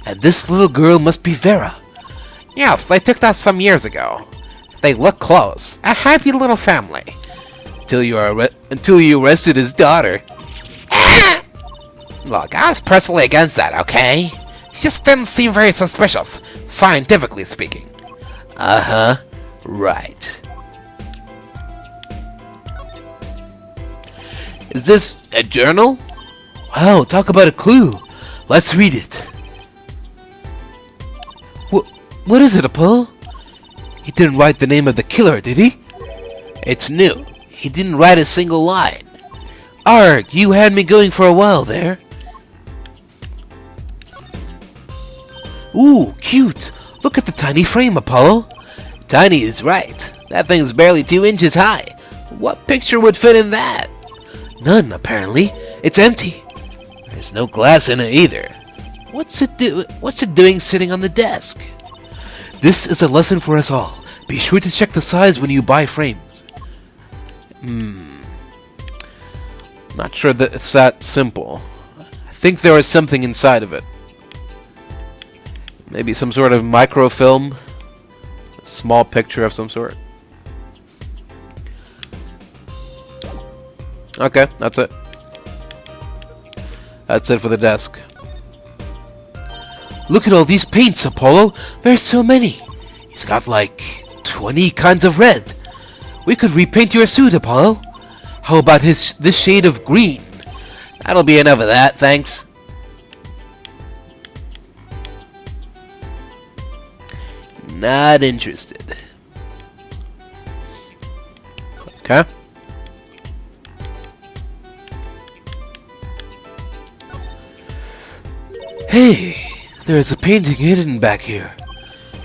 [SPEAKER 1] And this little girl must be Vera.
[SPEAKER 3] Yes, they took that some years ago. They look close. A happy little family.
[SPEAKER 2] Until you arrested his daughter.
[SPEAKER 3] Look, I was personally against that, okay? She just didn't seem very suspicious, scientifically speaking.
[SPEAKER 2] Uh-huh. Right. Is this a journal?
[SPEAKER 1] Wow, talk about a clue. Let's read it. What is it, Apollo? He didn't write the name of the killer, did he?
[SPEAKER 2] It's new. He didn't write a single line.
[SPEAKER 1] Arg, you had me going for a while there. Ooh, cute. Look at the tiny frame, Apollo.
[SPEAKER 2] Tiny is right. That thing's barely 2 inches high. What picture would fit in that?
[SPEAKER 1] None, apparently. It's empty.
[SPEAKER 2] There's no glass in it either. What's it doing sitting on the desk?
[SPEAKER 1] This is a lesson for us all. Be sure to check the size when you buy frames.
[SPEAKER 3] Not sure that it's that simple. I think there is something inside of it. Maybe some sort of microfilm. A small picture of some sort. Okay, that's it. That's it for the desk.
[SPEAKER 1] Look at all these paints, Apollo. There's so many. He's got like 20 kinds of red. We could repaint your suit, Apollo. How about this shade of green?
[SPEAKER 2] That'll be enough of that, thanks. Not interested.
[SPEAKER 3] Okay.
[SPEAKER 1] Hey, there's a painting hidden back here.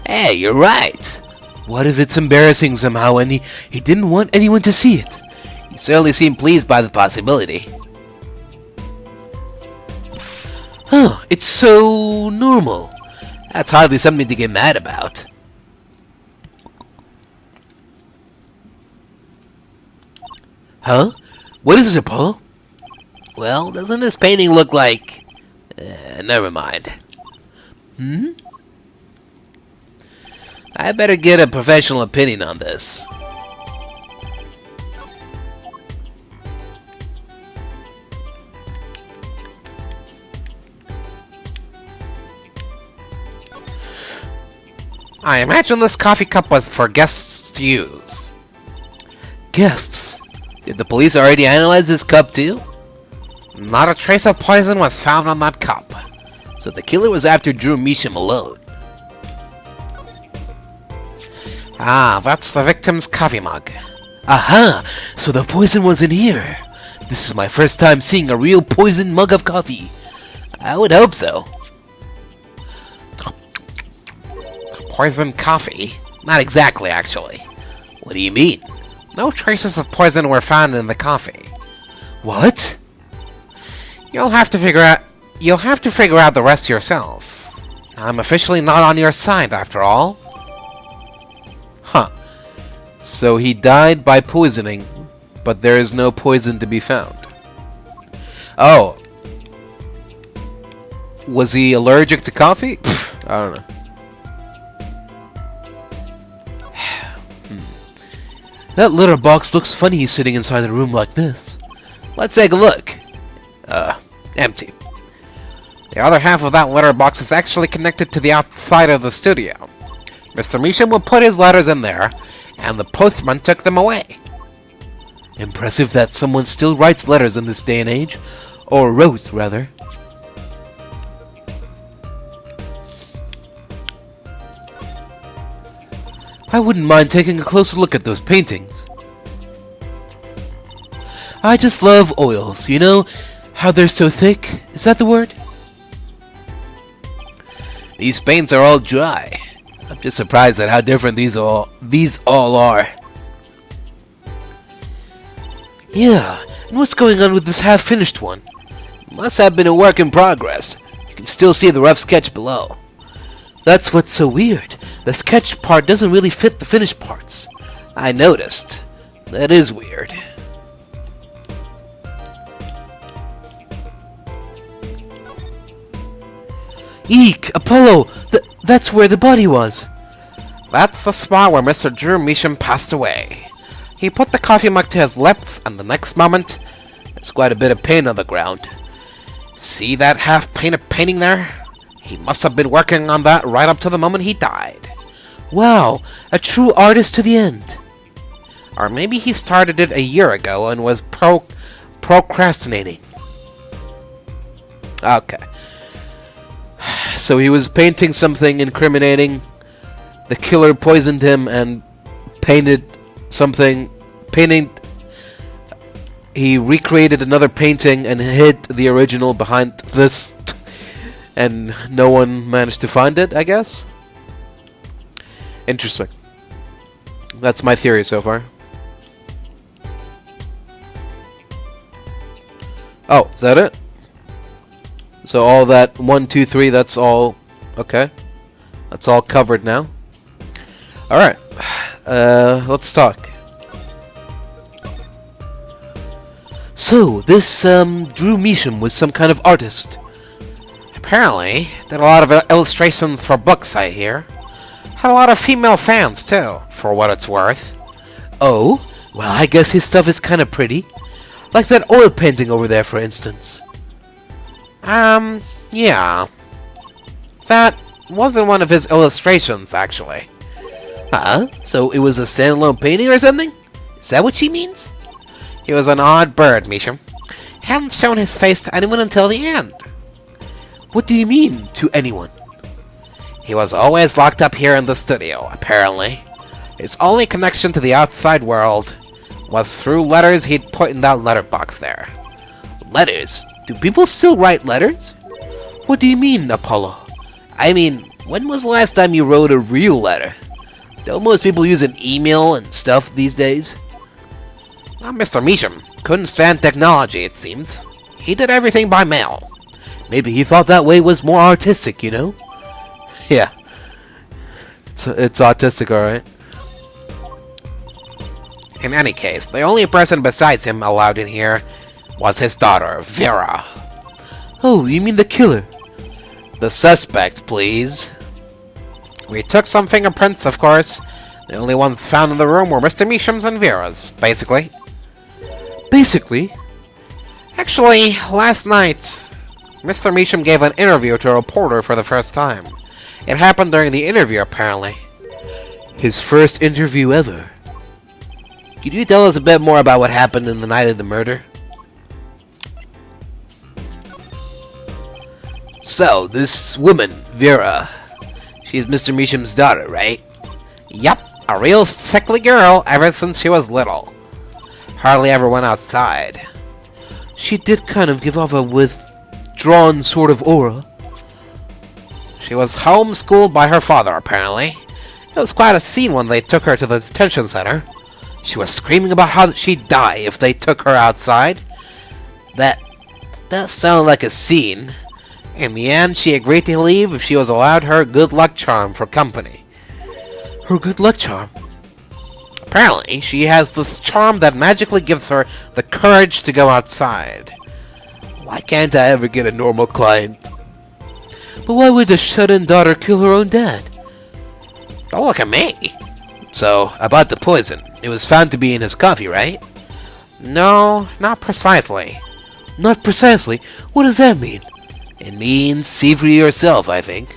[SPEAKER 2] Hey, you're right.
[SPEAKER 1] What if it's embarrassing somehow and he didn't want anyone to see it?
[SPEAKER 2] You certainly seem pleased by the possibility.
[SPEAKER 1] Huh, it's so normal.
[SPEAKER 2] That's hardly something to get mad about.
[SPEAKER 1] Huh? What is it, Apollo?
[SPEAKER 2] Well, doesn't this painting look like... never mind. I better get a professional opinion on this.
[SPEAKER 3] I imagine this coffee cup was for guests to use.
[SPEAKER 1] Guests?
[SPEAKER 2] Did the police already analyze this cup too?
[SPEAKER 3] Not a trace of poison was found on that cup.
[SPEAKER 2] So the killer was after Drew Meacham alone.
[SPEAKER 3] Ah, that's the victim's coffee mug.
[SPEAKER 1] Aha! So the poison was in here. This is my first time seeing a real poisoned mug of coffee.
[SPEAKER 2] I would hope so.
[SPEAKER 3] Poisoned coffee? Not exactly, actually.
[SPEAKER 2] What do you mean?
[SPEAKER 3] No traces of poison were found in the coffee.
[SPEAKER 1] What?
[SPEAKER 3] You'll have to figure out the rest yourself. I'm officially not on your side, after all.
[SPEAKER 1] Huh. So he died by poisoning, but there is no poison to be found. Oh. Was he allergic to coffee? Pfft, I don't know. That litter box looks funny sitting inside a room like this.
[SPEAKER 2] Let's take a look.
[SPEAKER 3] Empty. The other half of that letter box is actually connected to the outside of the studio. Mr. Meacham will put his letters in there, and the postman took them away.
[SPEAKER 1] Impressive that someone still writes letters in this day and age. Or wrote, rather. I wouldn't mind taking a closer look at those paintings. I just love oils, you know? How they're so thick. Is that the word?
[SPEAKER 2] These paints are all dry. I'm just surprised at how different these all are. Yeah, and what's going on with this half-finished one? It must have been a work in progress. You can still see the rough sketch below. That's what's so weird. The sketch part doesn't really fit the finished parts. I noticed. That is weird. Eek! Apollo! That's where the body was!
[SPEAKER 3] That's the spot where Mr. Drew Measham passed away. He put the coffee mug to his lips, and the next moment,
[SPEAKER 2] there's quite a bit of paint on the ground.
[SPEAKER 3] see that half-painted painting there? He must have been working on that right up to the moment he died.
[SPEAKER 2] Wow! A true artist to the end!
[SPEAKER 3] Or maybe he started it a year ago and was procrastinating.
[SPEAKER 2] Okay. So he was painting something incriminating. The killer poisoned him and painted something. He recreated another painting and hid the original behind this. And no one managed to find it, I guess? Interesting. That's my theory so far. Oh, is that it? So all that 1, 2, 3, that's all okay. That's all covered now. Alright. Let's talk. So, this Drew Measham was some kind of artist.
[SPEAKER 3] Apparently, did a lot of illustrations for books, I hear. Had a lot of female fans, too, for what it's worth.
[SPEAKER 2] Oh? Well, I guess his stuff is kind of pretty. Like that oil painting over there, for instance.
[SPEAKER 3] Yeah. That wasn't one of his illustrations, actually.
[SPEAKER 2] Huh? So it was a standalone painting or something? Is that what she means?
[SPEAKER 3] He was an odd bird, Measham. Hadn't shown his face to anyone until the end.
[SPEAKER 2] What do you mean, to anyone?
[SPEAKER 3] He was always locked up here in the studio, apparently. His only connection to the outside world was through letters he'd put in that letterbox there.
[SPEAKER 2] Letters? Do people still write letters? What do you mean, Apollo? I mean, when was the last time you wrote a real letter? Don't most people use an email and stuff these days?
[SPEAKER 3] Well, Mr. Measham couldn't stand technology, it seems. He did everything by mail.
[SPEAKER 2] Maybe he thought that way was more artistic, you know? Yeah. It's autistic, alright.
[SPEAKER 3] In any case, the only person besides him allowed in here was his daughter, Vera.
[SPEAKER 2] Oh, you mean the killer?
[SPEAKER 3] The suspect, please. We took some fingerprints, of course. The only ones found in the room were Mr. Measham's and Vera's, basically.
[SPEAKER 2] Basically?
[SPEAKER 3] Actually, last night, Mr. Measham gave an interview to a reporter for the first time. It happened during the interview, apparently.
[SPEAKER 2] His first interview ever. Could you tell us a bit more about what happened in the night of the murder? So, this woman, Vera, she's Mr. Measham's daughter, right?
[SPEAKER 3] Yup, a real sickly girl ever since she was little. Hardly ever went outside.
[SPEAKER 2] She did kind of give off a withdrawn sort of aura.
[SPEAKER 3] She was homeschooled by her father, apparently. It was quite a scene when they took her to the detention center. She was screaming about how she'd die if they took her outside.
[SPEAKER 2] That sounded like a scene.
[SPEAKER 3] In the end, she agreed to leave if she was allowed her good luck charm for company.
[SPEAKER 2] Her good luck charm?
[SPEAKER 3] Apparently, she has this charm that magically gives her the courage to go outside.
[SPEAKER 2] Why can't I ever get a normal client? But why would the shut-in daughter kill her own dad?
[SPEAKER 3] Don't look at me.
[SPEAKER 2] So, about the poison. It was found to be in his coffee, right?
[SPEAKER 3] No, not precisely.
[SPEAKER 2] Not precisely? What does that mean? It means see for yourself, I think.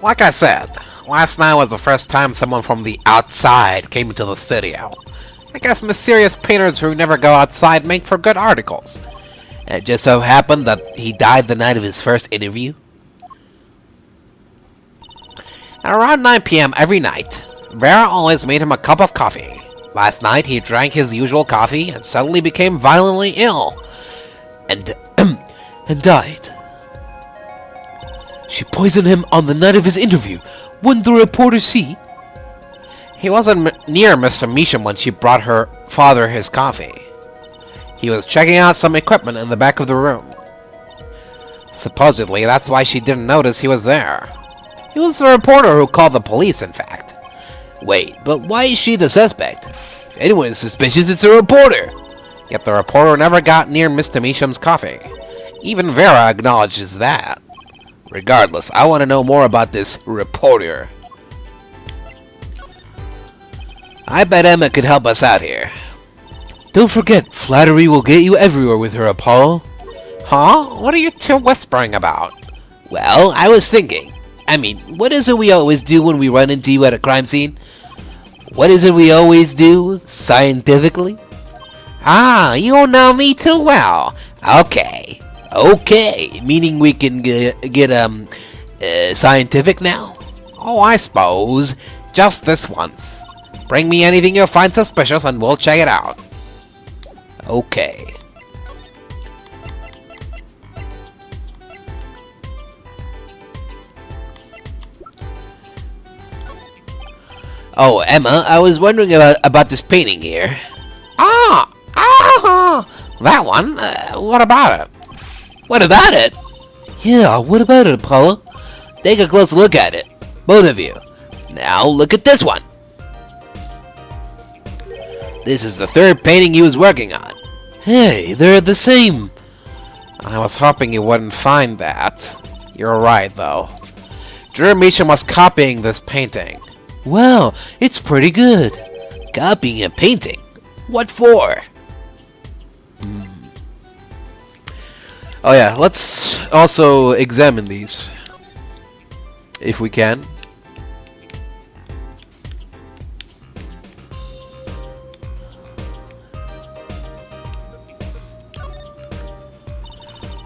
[SPEAKER 3] Like I said, last night was the first time someone from the outside came into the studio. I guess mysterious painters who never go outside make for good articles.
[SPEAKER 2] And it just so happened that he died the night of his first interview.
[SPEAKER 3] At around 9 p.m. every night, Vera always made him a cup of coffee. Last night he drank his usual coffee and suddenly became violently ill.
[SPEAKER 2] And died. She poisoned him on the night of his interview. Wouldn't the reporter see?
[SPEAKER 3] He wasn't near Mr. Measham when she brought her father his coffee. He was checking out some equipment in the back of the room. Supposedly, that's why she didn't notice he was there. He was the reporter who called the police, in fact.
[SPEAKER 2] Wait, but why is she the suspect? If anyone is suspicious, it's the reporter.
[SPEAKER 3] Yet the reporter never got near Mr. Measham's coffee. Even Vera acknowledges that.
[SPEAKER 2] Regardless, I want to know more about this reporter. I bet Emma could help us out here. Don't forget, flattery will get you everywhere with her, Apollo.
[SPEAKER 3] Huh? What are you two whispering about?
[SPEAKER 2] Well, I was thinking. I mean, what is it we always do when we run into you at a crime scene? What is it we always do, scientifically?
[SPEAKER 3] Ah, you know me too well.
[SPEAKER 2] Okay, meaning we can get scientific now?
[SPEAKER 3] Oh, I suppose. Just this once. Bring me anything you find suspicious and we'll check it out.
[SPEAKER 2] Okay. Oh, Emma, I was wondering about this painting here.
[SPEAKER 3] That one? What about it?
[SPEAKER 2] What about it? Yeah, what about it, Apollo? Take a close look at it. Both of you. Now, look at this one. This is the third painting he was working on. Hey, they're the same.
[SPEAKER 3] I was hoping you wouldn't find that. You're right, though. Drew Measham was copying this painting.
[SPEAKER 2] Wow, it's pretty good. Copying a painting? What for?
[SPEAKER 1] Oh yeah, let's also examine these. If we can.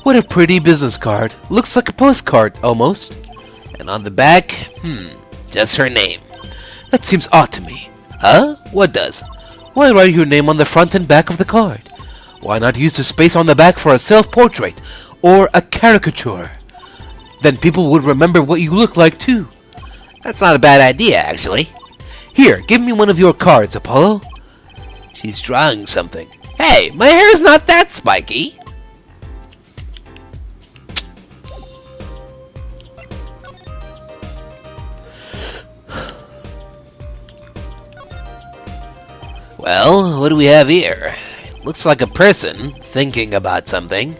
[SPEAKER 1] What a pretty business card. Looks like a postcard, almost.
[SPEAKER 2] And on the back, just her name.
[SPEAKER 1] That seems odd to me.
[SPEAKER 2] Huh? What does?
[SPEAKER 1] Why write your name on the front and back of the card? Why not use the space on the back for a self-portrait or a caricature? Then people would remember what you look like too.
[SPEAKER 2] That's not a bad idea, actually.
[SPEAKER 1] Here, give me one of your cards, Apollo.
[SPEAKER 2] She's drawing something. Hey, my hair's not that spiky. Well, what do we have here? Looks like a person thinking about something.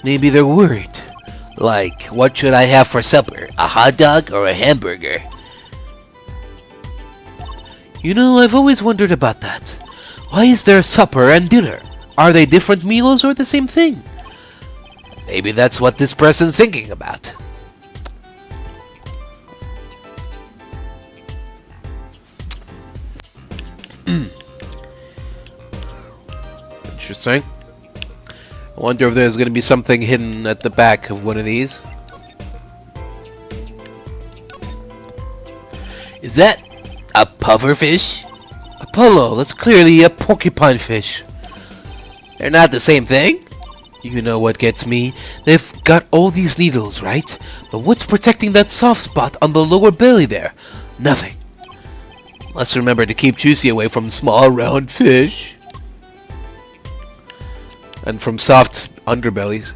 [SPEAKER 1] Maybe they're worried.
[SPEAKER 2] Like, what should I have for supper? A hot dog or a hamburger?
[SPEAKER 1] You know, I've always wondered about that. Why is there supper and dinner? Are they different meals or the same thing?
[SPEAKER 2] Maybe that's what this person's thinking about.
[SPEAKER 1] Interesting. I wonder if there's going to be something hidden at the back of one of these.
[SPEAKER 2] Is that a pufferfish?
[SPEAKER 1] Apollo, that's clearly a porcupine fish.
[SPEAKER 2] They're not the same thing?
[SPEAKER 1] You know what gets me? They've got all these needles, right? But what's protecting that soft spot on the lower belly there? Nothing.
[SPEAKER 2] Must remember to keep Juicy away from small round fish.
[SPEAKER 1] And from soft underbellies.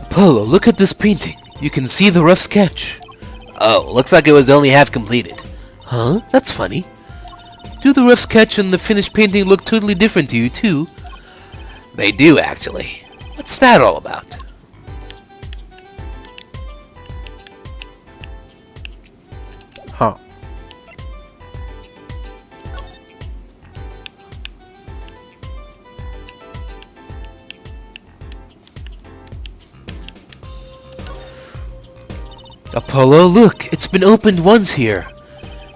[SPEAKER 1] Apollo, look at this painting. You can see the rough sketch.
[SPEAKER 2] Oh, looks like it was only half completed.
[SPEAKER 1] Huh? That's funny. Do the rough sketch and the finished painting look totally different to you, too?
[SPEAKER 2] They do, actually. What's that all about?
[SPEAKER 3] Huh.
[SPEAKER 1] Apollo, look! It's been opened once here.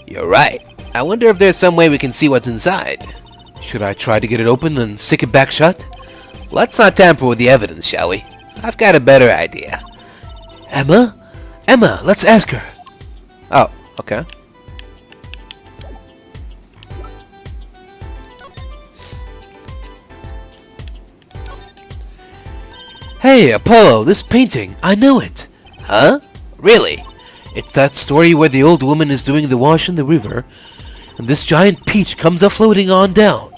[SPEAKER 2] You're right. I wonder if there's some way we can see what's inside.
[SPEAKER 1] Should I try to get it open and stick it back shut?
[SPEAKER 2] Let's not tamper with the evidence, shall we? I've got a better idea. Emma? Emma, let's ask her.
[SPEAKER 1] Oh, okay.
[SPEAKER 2] Hey, Apollo, this painting, I know it.
[SPEAKER 1] Huh? Really?
[SPEAKER 2] It's that story where the old woman is doing the wash in the river, and this giant peach comes a floating on down.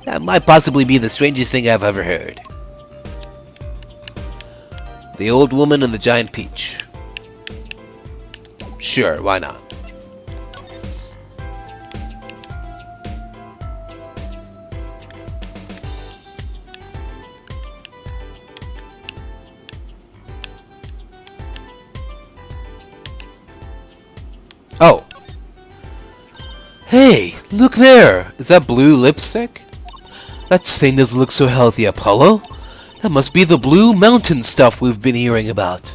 [SPEAKER 1] That might possibly be the strangest thing I've ever heard. The old woman and the giant peach. Sure, why not? Oh.
[SPEAKER 2] Hey, look there!
[SPEAKER 1] Is that blue lipstick?
[SPEAKER 2] That stain doesn't look so healthy, Apollo. That must be the Blue Mountain stuff we've been hearing about.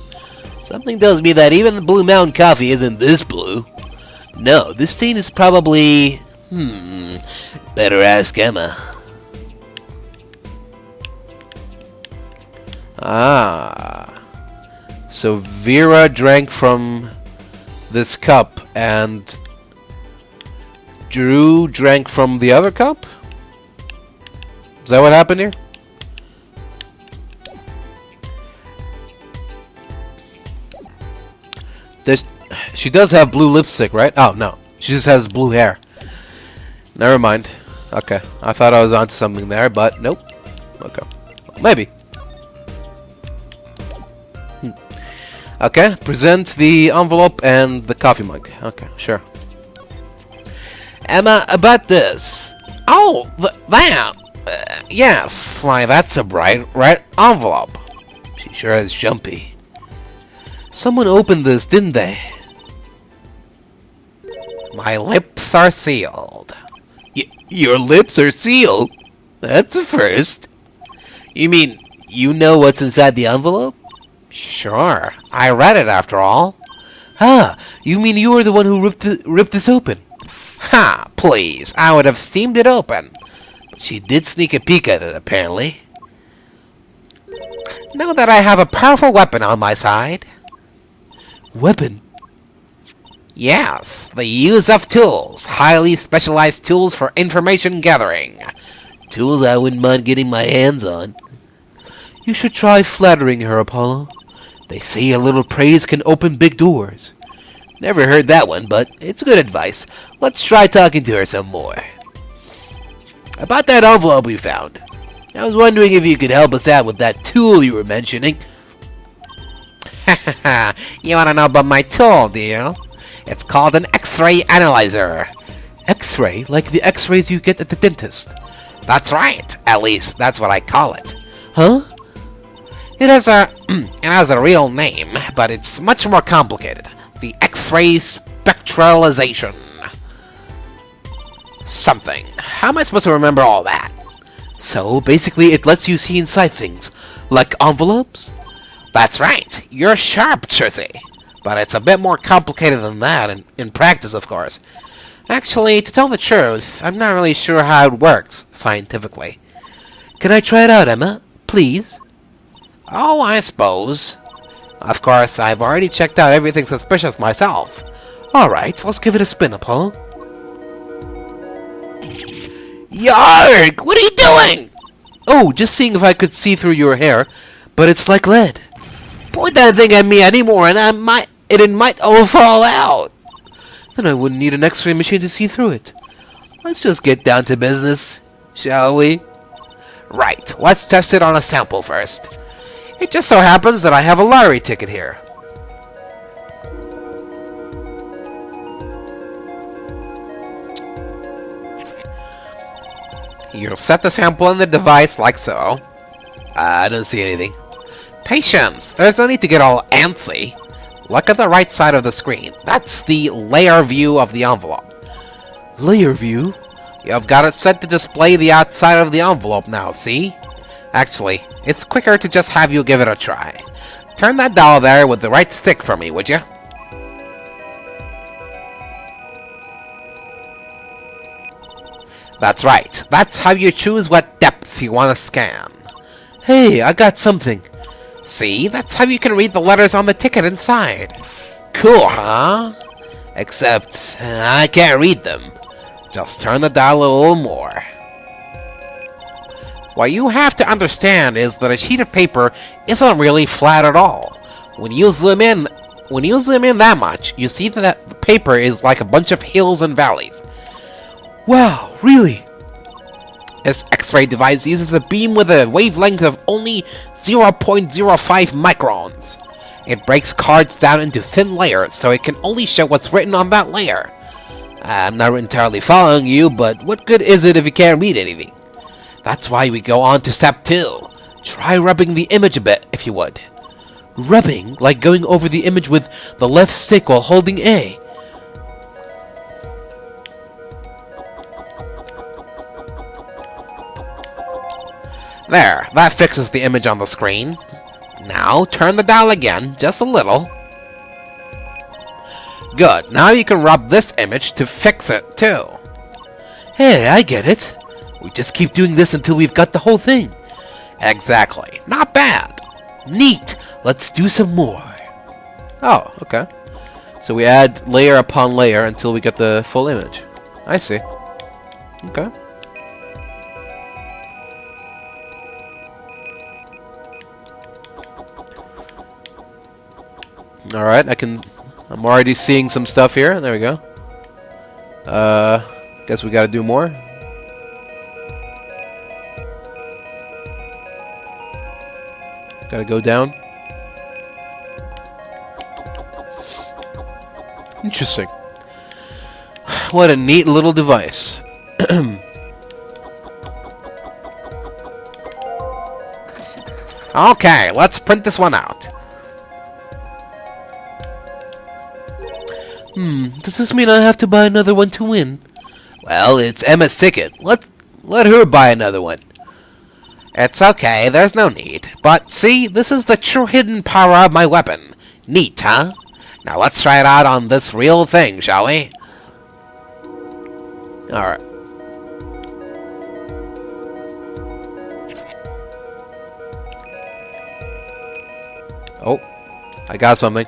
[SPEAKER 1] Something tells me that even the Blue Mountain coffee isn't this blue. No, this stain is probably... better ask Emma.
[SPEAKER 2] Ah. So Vera drank from this cup, and Drew drank from the other cup? Is that what happened here? She does have blue lipstick, right? Oh, no. She just has blue hair. Never mind. Okay. I thought I was onto something there, but nope. Okay. Maybe. Okay. Present the envelope and the coffee mug. Okay, sure.
[SPEAKER 1] Emma, about this. Oh, that. Yes. Why, that's a bright red envelope. She sure is jumpy.
[SPEAKER 2] Someone opened this, didn't they?
[SPEAKER 3] My lips are sealed.
[SPEAKER 1] Your lips are sealed? That's a first. You mean you know what's inside the envelope?
[SPEAKER 3] Sure. I read it after all.
[SPEAKER 2] Ah, you mean you were the one who ripped this open?
[SPEAKER 3] Ha! Please, I would have steamed it open.
[SPEAKER 1] She did sneak a peek at it, apparently.
[SPEAKER 3] Now that I have a powerful weapon on my side.
[SPEAKER 2] Weapon?
[SPEAKER 3] Yes, the use of tools. Highly specialized tools for information gathering.
[SPEAKER 1] Tools I wouldn't mind getting my hands on.
[SPEAKER 2] You should try flattering her, Apollo. They say a little praise can open big doors.
[SPEAKER 1] Never heard that one, but it's good advice. Let's try talking to her some more. About that envelope we found. I was wondering if you could help us out with that tool you were mentioning.
[SPEAKER 3] You want to know about my tool, do you? It's called an X-ray analyzer.
[SPEAKER 2] X-ray? Like the X-rays you get at the dentist?
[SPEAKER 3] That's right. At least, that's what I call it.
[SPEAKER 2] Huh?
[SPEAKER 3] It has a real name, but it's much more complicated. The X-ray spectralization. Something. How am I supposed to remember all that?
[SPEAKER 2] So, basically, it lets you see inside things. Like envelopes?
[SPEAKER 3] That's right. You're sharp, Trissy. But it's a bit more complicated than that, in practice, of course. Actually, to tell the truth, I'm not really sure how it works, scientifically.
[SPEAKER 2] Can I try it out, Emma? Please?
[SPEAKER 3] Oh, I suppose. Of course, I've already checked out everything suspicious myself.
[SPEAKER 2] Alright, let's give it a spin, Apollo.
[SPEAKER 3] Yarg! What are you doing?
[SPEAKER 2] Oh, just seeing if I could see through your hair, but it's like lead.
[SPEAKER 3] Point that thing at me anymore and it might all fall out.
[SPEAKER 2] Then I wouldn't need an X-ray machine to see through it.
[SPEAKER 1] Let's just get down to business, shall we?
[SPEAKER 3] Right, let's test it on a sample first. It just so happens that I have a lottery ticket here. You'll set the sample in the device like so.
[SPEAKER 1] I don't see anything.
[SPEAKER 3] Patience! There's no need to get all antsy. Look at the right side of the screen. That's the layer view of the envelope.
[SPEAKER 2] Layer view?
[SPEAKER 3] You've got it set to display the outside of the envelope now, see? Actually, it's quicker to just have you give it a try. Turn that dial there with the right stick for me, would you? That's right. That's how you choose what depth you want to scan.
[SPEAKER 2] Hey, I got something.
[SPEAKER 3] See, that's how you can read the letters on the ticket inside.
[SPEAKER 2] Cool, huh? Except, I can't read them. Just turn the dial a little more.
[SPEAKER 3] What you have to understand is that a sheet of paper isn't really flat at all. When you zoom in that much, you see that the paper is like a bunch of hills and valleys.
[SPEAKER 1] Wow, really?
[SPEAKER 3] This X-ray device uses a beam with a wavelength of only 0.05 microns. It breaks cards down into thin layers, so it can only show what's written on that layer.
[SPEAKER 2] I'm not entirely following you, but what good is it if you can't read anything?
[SPEAKER 3] That's why we go on to step 2. Try rubbing the image a bit, if you would.
[SPEAKER 1] Rubbing? Like going over the image with the left stick while holding A?
[SPEAKER 3] There, that fixes the image on the screen. Now, turn the dial again, just a little. Good, now you can rub this image to fix it, too.
[SPEAKER 1] Hey, I get it. We just keep doing this until we've got the whole thing.
[SPEAKER 3] Exactly. Not bad.
[SPEAKER 1] Neat. Let's do some more.
[SPEAKER 2] Oh, okay. So we add layer upon layer until we get the full image. I see. Okay. Alright, I'm already seeing some stuff here. There we go. Guess we gotta do more. Gotta go down. Interesting. What a neat little device.
[SPEAKER 3] Okay, let's print this one out.
[SPEAKER 1] Does this mean I have to buy another one to win?
[SPEAKER 2] Well, it's Emma's ticket. Let her buy another one.
[SPEAKER 3] It's okay, there's no need. But see, this is the true hidden power of my weapon. Neat, huh? Now let's try it out on this real thing, shall we?
[SPEAKER 2] Alright. Oh, I got something.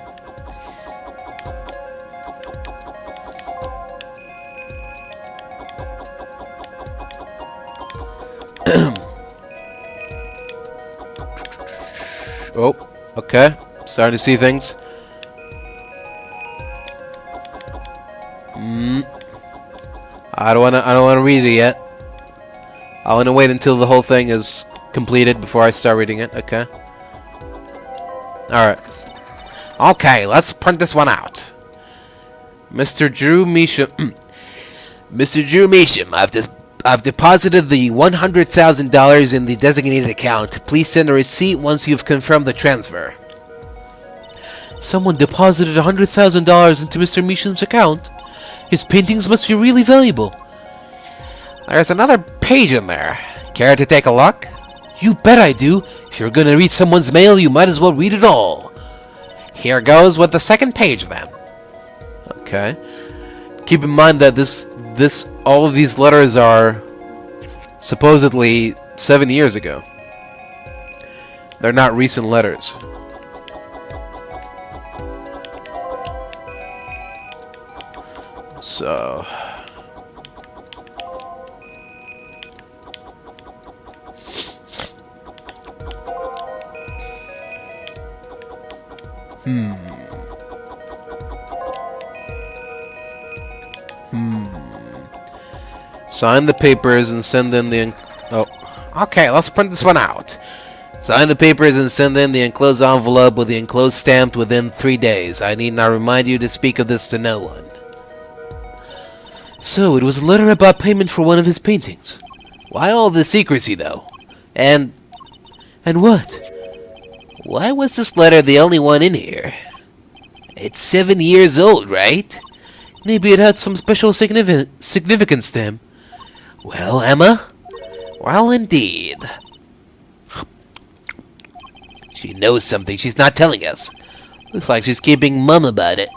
[SPEAKER 2] Oh, okay. Starting to see things. I don't wanna read it yet. I wanna wait until the whole thing is completed before I start reading it, okay? Alright.
[SPEAKER 3] Okay, let's print this one out.
[SPEAKER 2] Mr. Drew Measham. Mr. Drew Measham, I've deposited the $100,000 in the designated account. Please send a receipt once you've confirmed the transfer.
[SPEAKER 1] Someone deposited $100,000 into Mr. Measham's account. His paintings must be really valuable.
[SPEAKER 3] There's another page in there. Care to take a look?
[SPEAKER 1] You bet I do. If you're gonna read someone's mail, you might as well read it all.
[SPEAKER 3] Here goes with the second page, then.
[SPEAKER 2] Okay. Keep in mind that all of these letters are supposedly 7 years ago. They're not recent letters. So... Sign the papers and send in the...
[SPEAKER 3] Okay, let's print this one out.
[SPEAKER 2] Sign the papers and send in the enclosed envelope with the enclosed stamped within 3 days. I need not remind you to speak of this to no one.
[SPEAKER 1] So, it was a letter about payment for one of his paintings.
[SPEAKER 2] Why all the secrecy, though? And
[SPEAKER 1] what?
[SPEAKER 2] why was this letter the only one in here? It's 7 years old, right?
[SPEAKER 1] Maybe it had some special significance to him.
[SPEAKER 2] Well, Emma?
[SPEAKER 3] Well, indeed.
[SPEAKER 2] She knows something she's not telling us. Looks like she's keeping mum about it.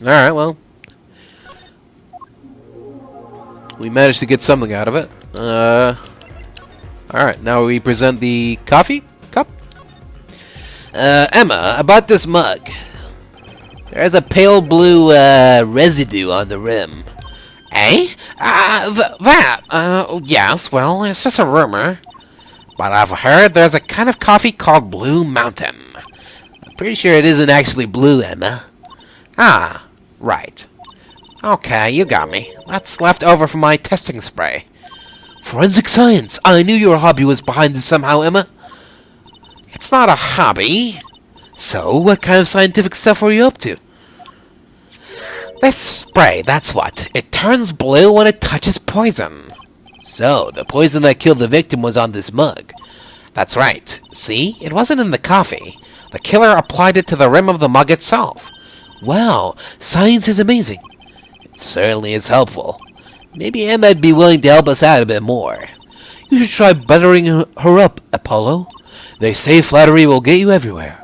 [SPEAKER 2] Alright, well. We managed to get something out of it. Alright, now we present the coffee cup? Emma, about this mug. There's a pale blue, residue on the rim.
[SPEAKER 3] Eh? Yes, well, it's just a rumor. But I've heard there's a kind of coffee called Blue Mountain.
[SPEAKER 2] I'm pretty sure it isn't actually blue, Emma.
[SPEAKER 3] Ah, right. Okay, you got me. That's left over from my testing spray.
[SPEAKER 2] Forensic science! I knew your hobby was behind this somehow, Emma.
[SPEAKER 3] It's not a hobby.
[SPEAKER 2] So, what kind of scientific stuff were you up to?
[SPEAKER 3] This spray, that's what. It turns blue when it touches poison.
[SPEAKER 2] So, the poison that killed the victim was on this mug.
[SPEAKER 3] That's right. See? It wasn't in the coffee. The killer applied it to the rim of the mug itself.
[SPEAKER 2] Wow, science is amazing. It certainly is helpful. Maybe Emma'd be willing to help us out a bit more. You should try buttering her up, Apollo. They say flattery will get you everywhere.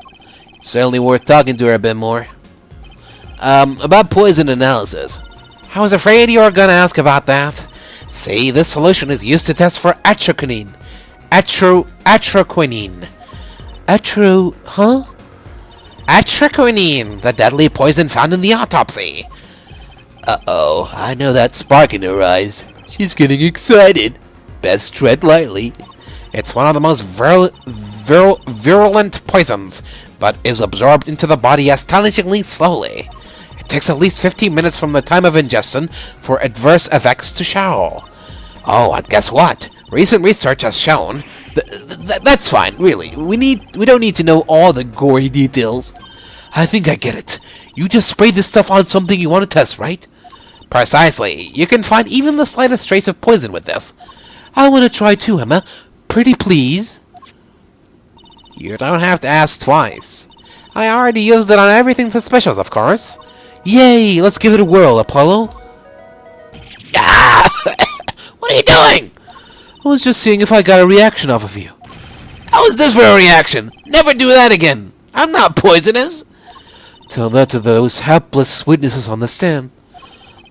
[SPEAKER 2] It's certainly worth talking to her a bit more. About poison analysis.
[SPEAKER 3] I was afraid you were going to ask about that. See, this solution is used to test for atroquinine. Atroquinine.
[SPEAKER 2] Huh?
[SPEAKER 3] Atroquinine, the deadly poison found in the autopsy.
[SPEAKER 2] Uh-oh, I know that spark in her eyes. She's getting excited. Best tread lightly.
[SPEAKER 3] It's one of the most virulent poisons, but is absorbed into the body astonishingly slowly. It takes at least 15 minutes from the time of ingestion for adverse effects to show. Oh, and guess what? Recent research has shown...
[SPEAKER 2] That's fine, really. We don't need to know all the gory details. I think I get it. You just sprayed this stuff on something you want to test, right?
[SPEAKER 3] Precisely. You can find even the slightest trace of poison with this.
[SPEAKER 2] I want to try too, Emma. Pretty please.
[SPEAKER 3] You don't have to ask twice. I already used it on everything suspicious, of course.
[SPEAKER 2] Yay! Let's give it a whirl, Apollo.
[SPEAKER 3] Ah! What are you doing?
[SPEAKER 2] I was just seeing if I got a reaction off of you.
[SPEAKER 3] How is this for a reaction? Never do that again. I'm not poisonous.
[SPEAKER 2] Tell that to those hapless witnesses on the stand.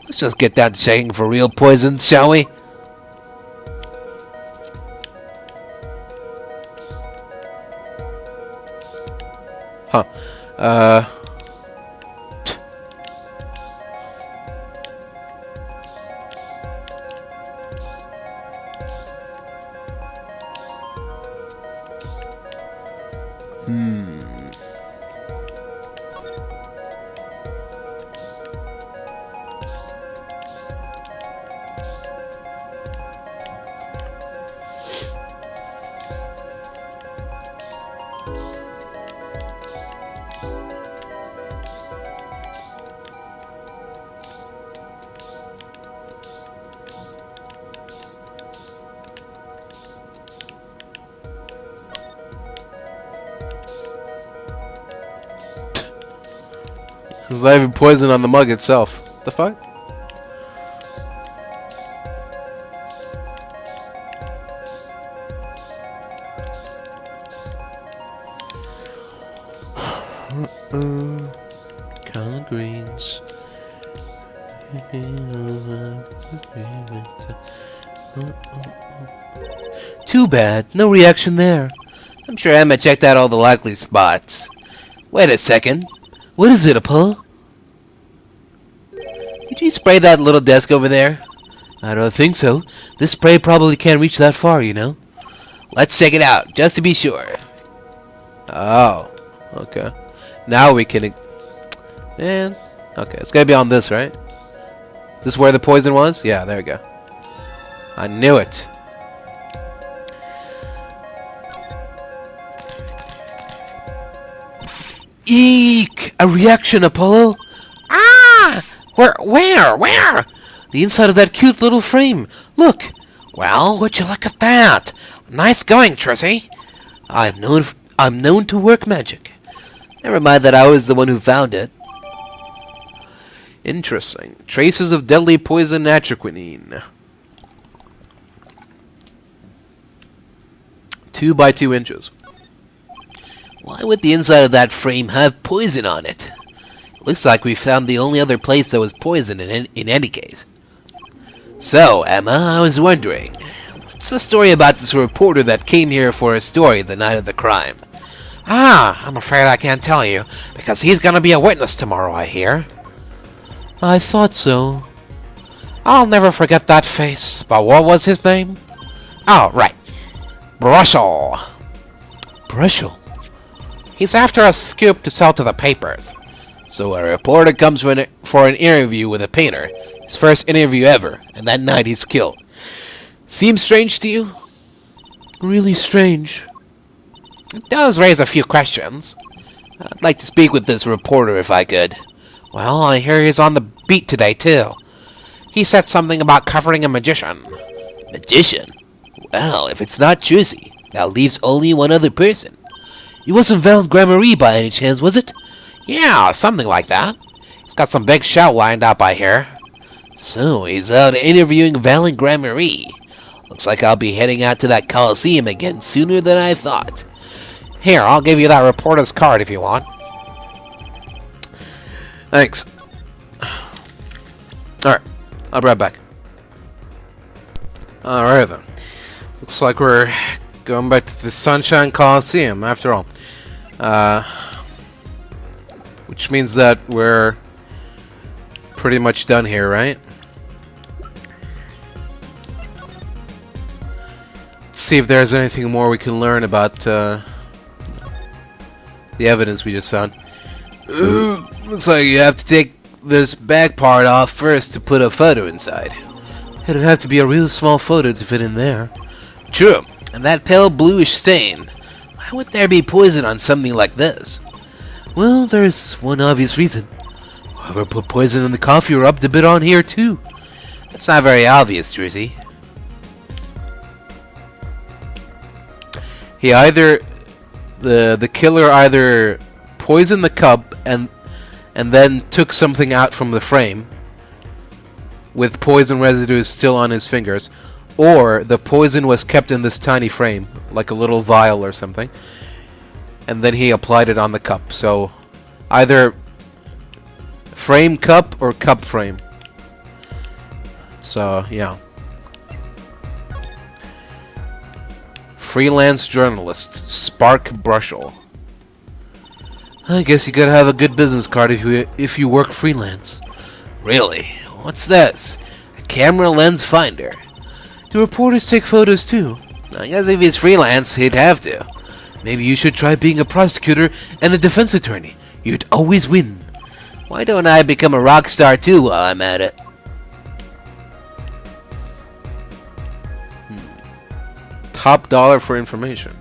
[SPEAKER 3] Let's just get down to checking for real poisons, shall we?
[SPEAKER 2] Huh. There's not even poison on the mug itself. The fuck? Collard greens. Too bad. No reaction there.
[SPEAKER 3] I'm sure Emma checked out all the likely spots. Wait a second.
[SPEAKER 2] What is it, Apollo?
[SPEAKER 3] Did you spray that little desk over there?
[SPEAKER 2] I don't think so. This spray probably can't reach that far, you know?
[SPEAKER 3] Let's check it out, just to be sure.
[SPEAKER 2] Oh, okay. Now we can... Man, okay, it's gotta be on this, right? Is this where the poison was? Yeah, there we go. I knew it. Eek! A reaction, Apollo!
[SPEAKER 3] Ah! Where?
[SPEAKER 2] The inside of that cute little frame. Look!
[SPEAKER 3] Well, would you look at that? Nice going, Trissy.
[SPEAKER 2] I'm known to work magic. Never mind that I was the one who found it. Interesting. Traces of deadly poison atroquinine. 2 by 2 inches. Why would the inside of that frame have poison on it? Looks like we found the only other place that was poison in any case. So, Emma, I was wondering, what's the story about this reporter that came here for a story the night of the crime?
[SPEAKER 3] Ah, I'm afraid I can't tell you, because he's gonna be a witness tomorrow, I hear.
[SPEAKER 1] I thought so.
[SPEAKER 3] I'll never forget that face, but what was his name? Oh, right. Brushel.
[SPEAKER 1] Brushel?
[SPEAKER 3] He's after a scoop to sell to the papers.
[SPEAKER 2] So a reporter comes for an interview with a painter. His first interview ever, and that night he's killed. Seems strange to you?
[SPEAKER 1] Really strange.
[SPEAKER 3] It does raise a few questions.
[SPEAKER 2] I'd like to speak with this reporter if I could.
[SPEAKER 3] Well, I hear he's on the beat today, too. He said something about covering a magician.
[SPEAKER 2] Magician? Well, if it's not Trucy, that leaves only one other person.
[SPEAKER 1] It wasn't Val Gramarye by any chance, was it?
[SPEAKER 3] Yeah, something like that. He's got some big show lined up, I hear.
[SPEAKER 2] So, he's out interviewing Val and Gramarye. Looks like I'll be heading out to that Coliseum again sooner than I thought.
[SPEAKER 3] Here, I'll give you that reporter's card if you want.
[SPEAKER 1] Thanks. Alright, I'll be right back. Alright then. Looks like we're going back to the Sunshine Coliseum after all. Which means that we're pretty much done here, right? Let's see if there's anything more we can learn about the evidence we just found.
[SPEAKER 2] Looks like you have to take this back part off first to put a photo inside.
[SPEAKER 1] It'd have to be a real small photo to fit in there.
[SPEAKER 2] True, and that pale bluish stain. Why would there be poison on something like this?
[SPEAKER 1] Well, there's one obvious reason. Whoever put poison in the coffee rubbed a bit on here too.
[SPEAKER 2] That's not very obvious, Trucy.
[SPEAKER 1] He either the killer either poisoned the cup and then took something out from the frame with poison residue still on his fingers, or the poison was kept in this tiny frame, like a little vial or something, and then he applied it on the cup. So either frame cup or cup frame. So yeah. Freelance journalist Spark Brushel. I guess you gotta have a good business card if you work freelance.
[SPEAKER 2] Really? What's this? A camera lens finder.
[SPEAKER 1] Do reporters take photos too?
[SPEAKER 2] I guess if he's freelance, he'd have to.
[SPEAKER 1] Maybe you should try being a prosecutor and a defense attorney. You'd always win.
[SPEAKER 2] Why don't I become a rock star too while I'm at it?
[SPEAKER 1] Top dollar for information.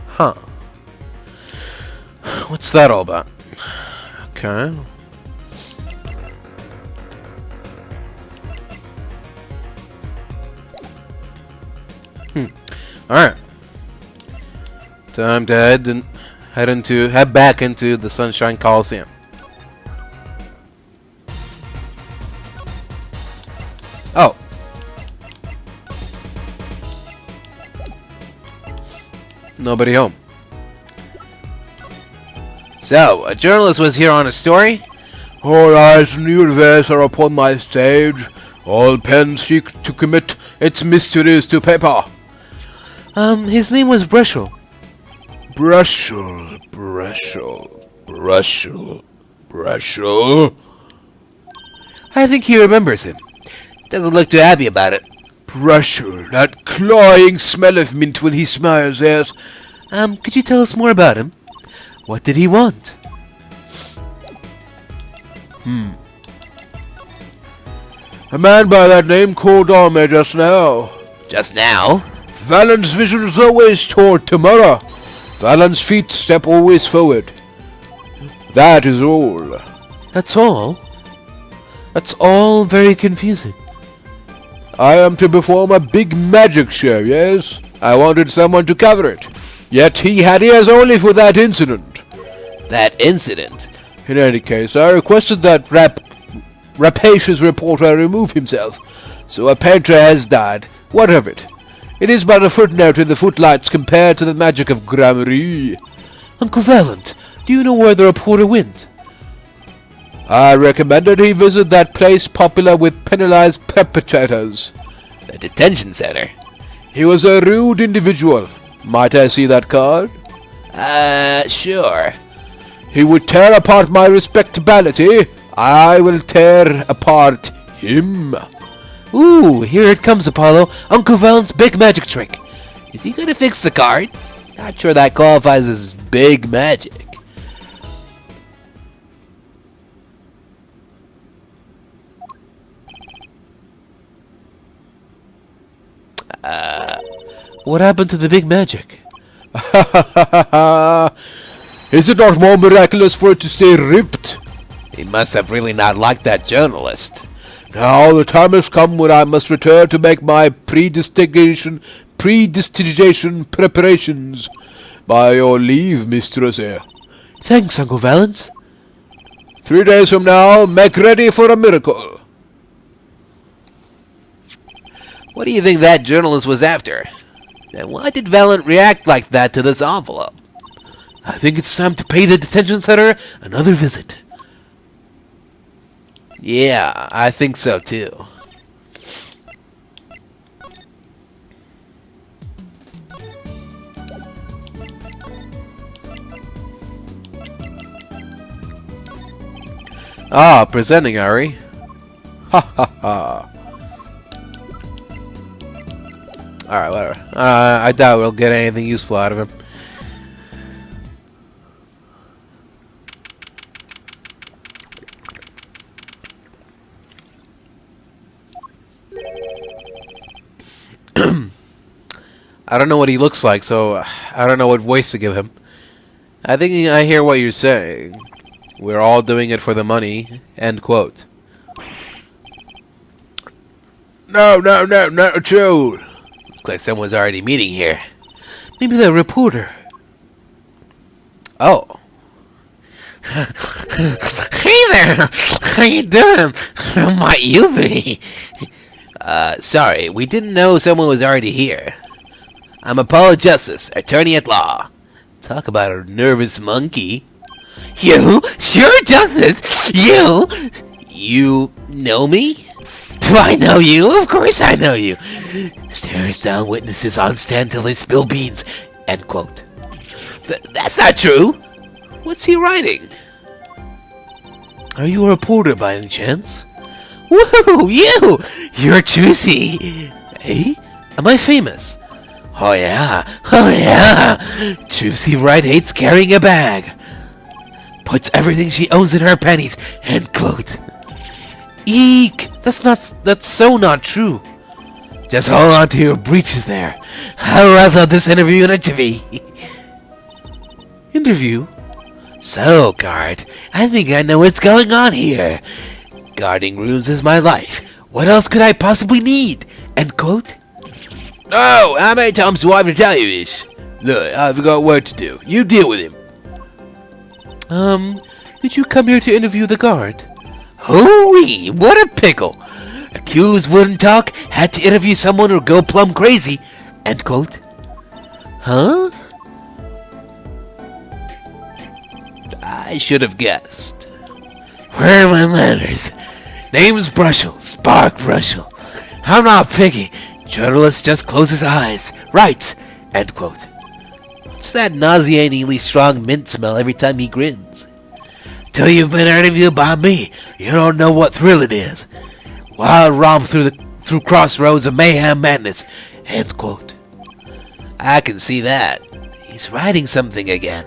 [SPEAKER 1] Huh. What's that all about? Okay. Alright. Time to head back into the Sunshine Coliseum. Oh. Nobody home.
[SPEAKER 2] So, a journalist was here on a story?
[SPEAKER 4] All eyes in the universe are upon my stage. All pens seek to commit its mysteries to paper.
[SPEAKER 1] His name was Brushel.
[SPEAKER 4] Brushel.
[SPEAKER 1] I think he remembers him.
[SPEAKER 2] Doesn't look too happy about it.
[SPEAKER 4] Brushel, that cloying smell of mint when he smiles, yes.
[SPEAKER 1] Could you tell us more about him? What did he want?
[SPEAKER 4] A man by that name called on me just now.
[SPEAKER 2] Just now?
[SPEAKER 4] Valen's vision's always toward tomorrow. Valen's feet step always forward. That is all.
[SPEAKER 1] That's all? That's all very confusing.
[SPEAKER 4] I am to perform a big magic show, yes? I wanted someone to cover it. Yet he had ears only for that incident.
[SPEAKER 2] That incident?
[SPEAKER 4] In any case, I requested that rapacious reporter remove himself. So a painter has died. What of it? It is but a footnote in the footlights compared to the magic of Gramarye.
[SPEAKER 1] Uncle Valent, do you know where the reporter went?
[SPEAKER 4] I recommended he visit that place popular with penalized perpetrators.
[SPEAKER 2] The detention center.
[SPEAKER 4] He was a rude individual. Might I see that card?
[SPEAKER 2] Sure.
[SPEAKER 4] He would tear apart my respectability. I will tear apart him.
[SPEAKER 2] Ooh, here it comes, Apollo. Uncle Valent's big magic trick. Is he gonna fix the card? Not sure that qualifies as big magic. What happened to the big magic?
[SPEAKER 4] Is it not more miraculous for it to stay ripped?
[SPEAKER 2] He must have really not liked that journalist.
[SPEAKER 4] Now the time has come when I must return to make my predestination preparations. By your leave, Mistress Air.
[SPEAKER 2] Thanks, Uncle Valent.
[SPEAKER 4] 3 days from now, make ready for a miracle.
[SPEAKER 2] What do you think that journalist was after? And why did Valent react like that to this envelope?
[SPEAKER 1] I think it's time to pay the detention center another visit.
[SPEAKER 2] Yeah, I think so too.
[SPEAKER 1] Ah, presenting, Ari.
[SPEAKER 4] Ha ha ha.
[SPEAKER 1] Alright, whatever. I doubt we'll get anything useful out of him. I don't know what he looks like, so I don't know what voice to give him. I think I hear what you're saying. We're all doing it for the money. End quote.
[SPEAKER 4] No, not at all.
[SPEAKER 2] Looks like someone's already meeting here.
[SPEAKER 1] Maybe the reporter.
[SPEAKER 2] Oh.
[SPEAKER 3] Hey there! How you doing? Who might you be?
[SPEAKER 2] Sorry, we didn't know someone was already here. I'm Apollo Justice, attorney at law. Talk about a nervous monkey.
[SPEAKER 3] You? You're Justice? You?
[SPEAKER 2] You know me?
[SPEAKER 3] Do I know you? Of course I know you.
[SPEAKER 2] Stares down witnesses on stand till they spill beans. End quote.
[SPEAKER 3] That's not true.
[SPEAKER 2] What's he writing?
[SPEAKER 1] Are you a reporter by any chance?
[SPEAKER 3] Woo! You're juicy.
[SPEAKER 1] Eh? Am I famous?
[SPEAKER 3] Oh yeah. Juicy Wright hates carrying a bag. Puts everything she owns in her panties. End quote.
[SPEAKER 1] Eek! That's so not true.
[SPEAKER 3] Just hold on to your breeches there. I'll wrap up this interview in a jiffy.
[SPEAKER 1] Interview?
[SPEAKER 3] So, guard, I think I know what's going on here. Guarding rooms is my life. What else could I possibly need? End quote.
[SPEAKER 2] No, how many times do I have to tell you this? Look, I've got work to do. You deal with him.
[SPEAKER 1] Did you come here to interview the guard?
[SPEAKER 3] Hooey, what a pickle. Accused wouldn't talk, had to interview someone or go plumb crazy. End quote.
[SPEAKER 1] Huh?
[SPEAKER 2] I should have guessed.
[SPEAKER 3] Where are my manners? Name's Brushel, Spark Brushel. I'm not picky. Journalist just closes eyes. Writes. End quote.
[SPEAKER 2] What's that nauseatingly strong mint smell every time he grins?
[SPEAKER 3] Till you've been interviewed by me, you don't know what thrill it is. Wild romp through crossroads of mayhem madness. End quote.
[SPEAKER 2] I can see that. He's writing something again.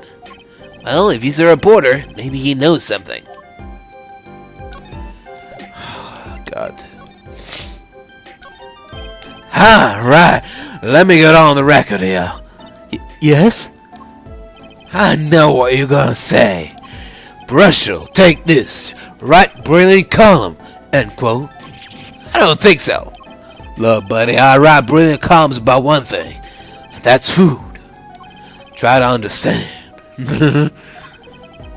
[SPEAKER 2] Well, if he's a reporter, maybe he knows something.
[SPEAKER 1] God.
[SPEAKER 3] Right. Let me get on the record here.
[SPEAKER 1] Yes?
[SPEAKER 3] I know what you're gonna say. Brushel, take this. Write brilliant column. End quote. I don't think so. Look, buddy, I write brilliant columns about one thing. And that's food. Try to understand.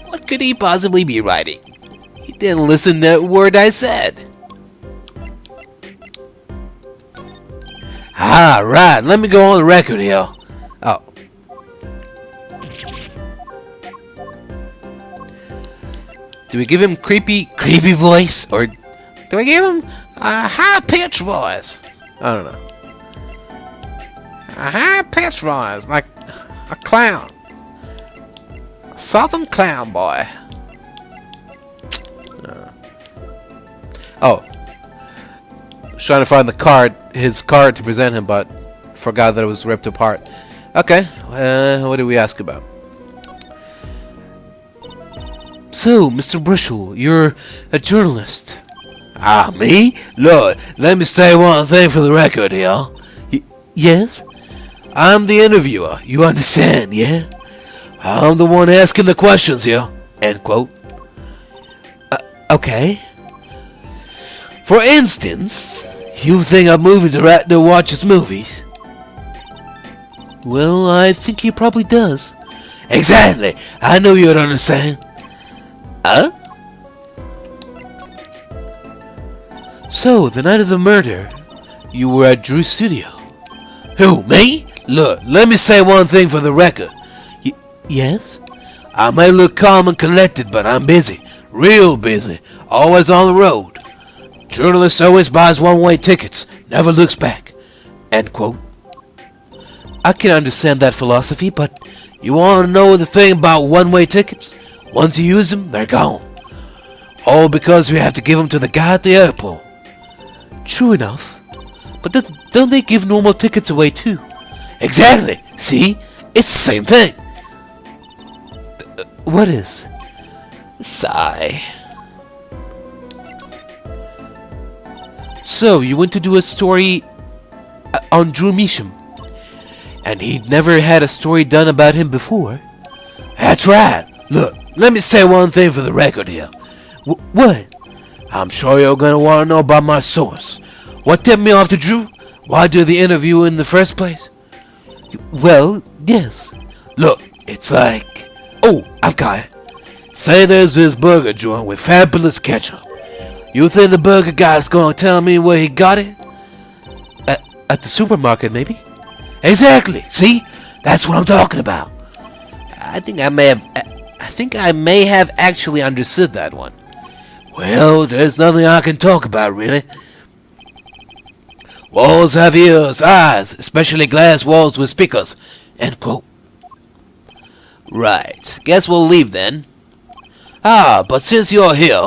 [SPEAKER 2] What could he possibly be writing? He didn't listen to a word I said.
[SPEAKER 3] Right. Let me go on the record here. Oh.
[SPEAKER 1] Do we give him creepy voice, or do we give him a high-pitched voice? I don't know.
[SPEAKER 3] A high-pitched voice, like A clown. A southern clown boy.
[SPEAKER 4] Oh. I was trying to find the card, his card to present him, but forgot that it was ripped apart. Okay, what did we ask about? So, Mr. Brushel, you're a journalist.
[SPEAKER 2] Ah, me? Lord, let me say one thing for the record here.
[SPEAKER 4] Yes?
[SPEAKER 2] I'm the interviewer, you understand, yeah? I'm the one asking the questions here. End quote.
[SPEAKER 4] Okay.
[SPEAKER 2] For instance, you think a movie director watches movies?
[SPEAKER 4] Well, I think he probably does.
[SPEAKER 2] Exactly. I knew you'd understand. Huh?
[SPEAKER 4] So, the night of the murder, you were at Drew's studio.
[SPEAKER 2] Who, me? Look, let me say one thing for the record.
[SPEAKER 4] Yes?
[SPEAKER 2] I may look calm and collected, but I'm busy. Real busy. Always on the road. Journalist always buys one-way tickets. Never looks back. End quote.
[SPEAKER 4] I can understand that philosophy, but
[SPEAKER 2] You want to know the thing about one-way tickets? Once you use them, they're gone. All because we have to give them to the guy at the airport.
[SPEAKER 4] true enough. But don't they give normal tickets away too?
[SPEAKER 2] Exactly. See? It's the same thing.
[SPEAKER 4] What is?
[SPEAKER 2] Sigh.
[SPEAKER 4] So, you went to do a story on Drew Measham, and he'd never had a story done about him before?
[SPEAKER 2] That's right. Look, let me say one thing for the record here.
[SPEAKER 4] What?
[SPEAKER 2] I'm sure you're gonna want to know about my source. What tipped me off to Drew? Why do the interview in the first place?
[SPEAKER 4] Well, yes.
[SPEAKER 2] Look, it's like... Oh, I've got it. Say there's this burger joint with fabulous ketchup. You think the burger guy's gonna tell me where he got it?
[SPEAKER 4] At the supermarket, maybe?
[SPEAKER 2] Exactly. See? That's what I'm talking about.
[SPEAKER 4] I think I may have actually understood that one.
[SPEAKER 2] Well, there's nothing I can talk about, really. Walls have ears, eyes, especially glass walls with speakers. End quote.
[SPEAKER 4] Right. Guess we'll leave then.
[SPEAKER 2] Ah, but since you're here,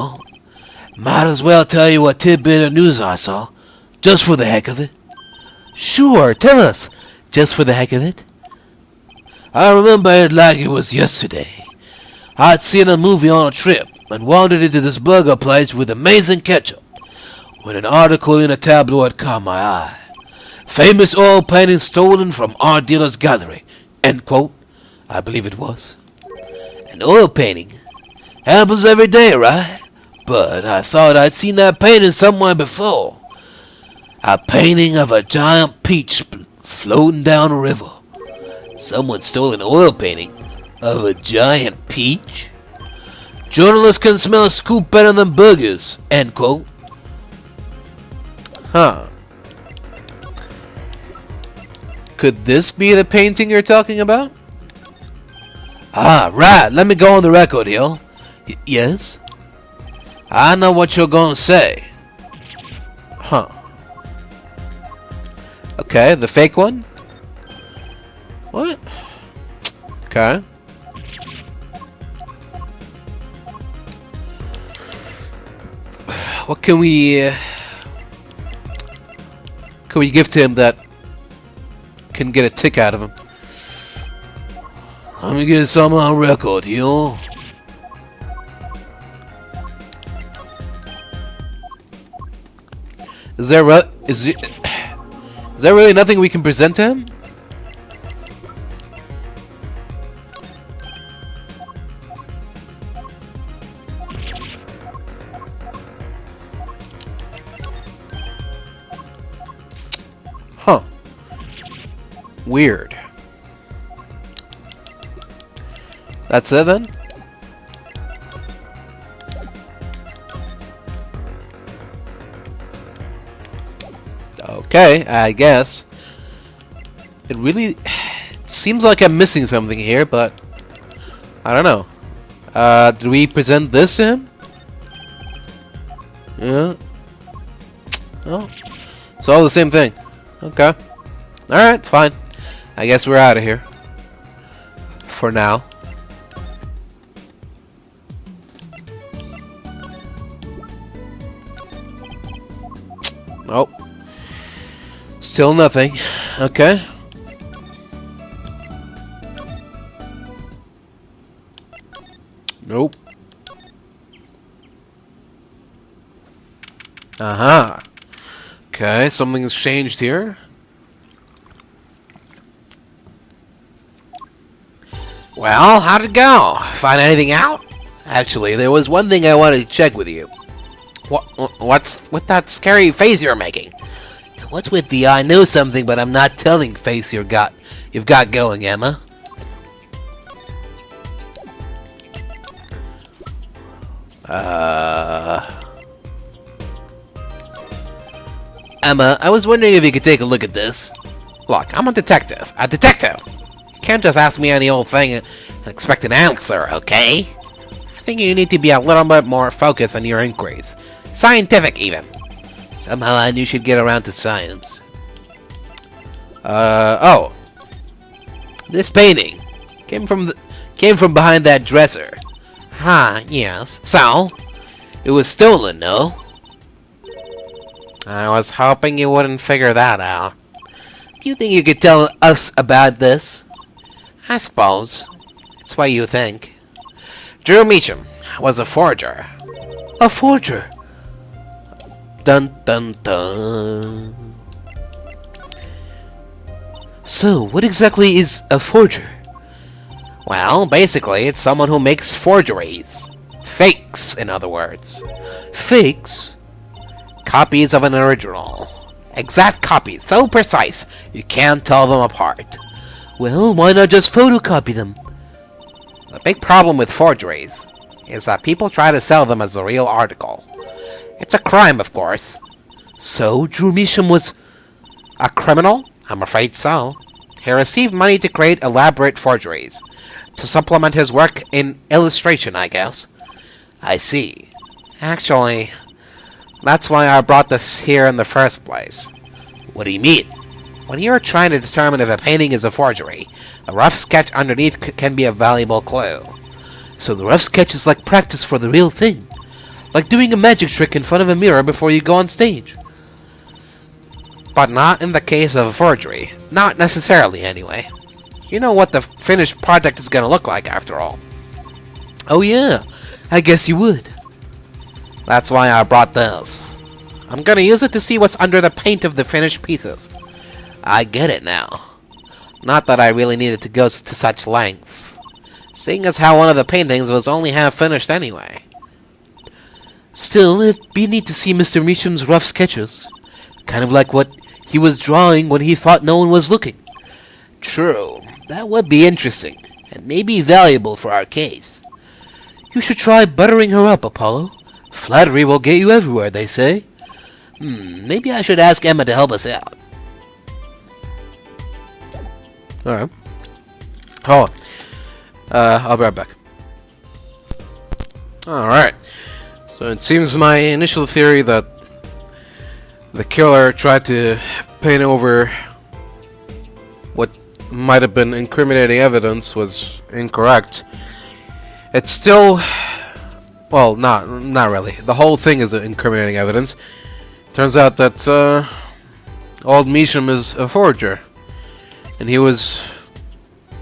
[SPEAKER 2] might as well tell you a tidbit of news I saw, just for the heck of it.
[SPEAKER 4] Sure, tell us. Just for the heck of it.
[SPEAKER 2] I remember it like it was yesterday. I'd seen a movie on a trip and wandered into this burger place with amazing ketchup when an article in a tabloid caught my eye. Famous oil painting stolen from art dealer's gallery. End quote. I believe it was.
[SPEAKER 4] An oil painting?
[SPEAKER 2] Happens every day, right? But I thought I'd seen that painting somewhere before. A painting of a giant peach floating down a river.
[SPEAKER 4] Someone stole an oil painting of a giant peach?
[SPEAKER 2] Journalists can smell a scoop better than burgers. End quote.
[SPEAKER 4] Huh. Could this be the painting you're talking about?
[SPEAKER 2] Ah, right. Let me go on the record here.
[SPEAKER 4] Yes?
[SPEAKER 2] I know what you're going to say.
[SPEAKER 4] Huh. Okay, the fake one?
[SPEAKER 2] What?
[SPEAKER 4] Okay. What can we give to him that can get a tick out of him?
[SPEAKER 2] Let me get some on record here.
[SPEAKER 4] Is there really nothing we can present to him? Huh. Weird. That's it then? Okay, I guess. It really seems like I'm missing something here, but I don't know. Did we present this to him? Yeah. Oh, it's all the same thing. Okay. Alright, fine. I guess we're out of here.
[SPEAKER 1] for now. Nope. Still nothing. Okay. Nope. Aha. Okay, something's changed here. Well, how'd it go? Find anything out? Actually, there was one thing I wanted to check with you. What's with that scary face you're making? What's with the I know something but I'm not telling face you've got going, Emma? Emma, I was wondering if you could take a look at this. Look, I'm a detective. A detective! You can't just ask me any old thing and expect an answer, okay? I think you need to be a little bit more focused on your inquiries. Scientific, even. Somehow I knew she'd get around to science. Oh. This painting came from behind that dresser. Huh, yes. So? It was stolen, no? I was hoping you wouldn't figure that out. Do you think you could tell us about this? I suppose. It's what you think. Drew Meacham was a forger. A forger? Dun dun dun. So, what exactly is a forger? Well, basically, it's someone who makes forgeries. Fakes, in other words. Fakes? Copies of an original. Exact copies, so precise, you can't tell them apart. Well, why not just photocopy them? The big problem with forgeries is that people try to sell them as a real article. It's a crime, of course. So, Drew Meacham was a criminal? I'm afraid so. He received money to create elaborate forgeries. To supplement his work in illustration, I guess. I see. Actually, that's why I brought this here in the first place. What do you mean? When you're trying to determine if a painting is a forgery, a rough sketch underneath can be a valuable clue. So the rough sketch is like practice for the real thing. Like doing a magic trick in front of a mirror before you go on stage. But not in the case of a forgery. Not necessarily, anyway. You know what the finished project is gonna look like, after all. Oh yeah, I guess you would. That's why I brought this. I'm gonna use it to see what's under the paint of the finished pieces. I get it now. Not that I really needed to go to such lengths. Seeing as how one of the paintings was only half finished anyway. Still, it'd be neat to see Mr. Meacham's rough sketches. Kind of like what he was drawing when he thought no one was looking. True, that would be interesting, and maybe valuable for our case. You should try buttering her up, Apollo. Flattery will get you everywhere, they say. Maybe I should ask Emma to help us out. Alright. Hold on. I'll be right back. Alright. So it seems my initial theory that the killer tried to paint over what might have been incriminating evidence was incorrect. It's still... well, not really. The whole thing is incriminating evidence. Turns out that old Meacham is a forger. And he was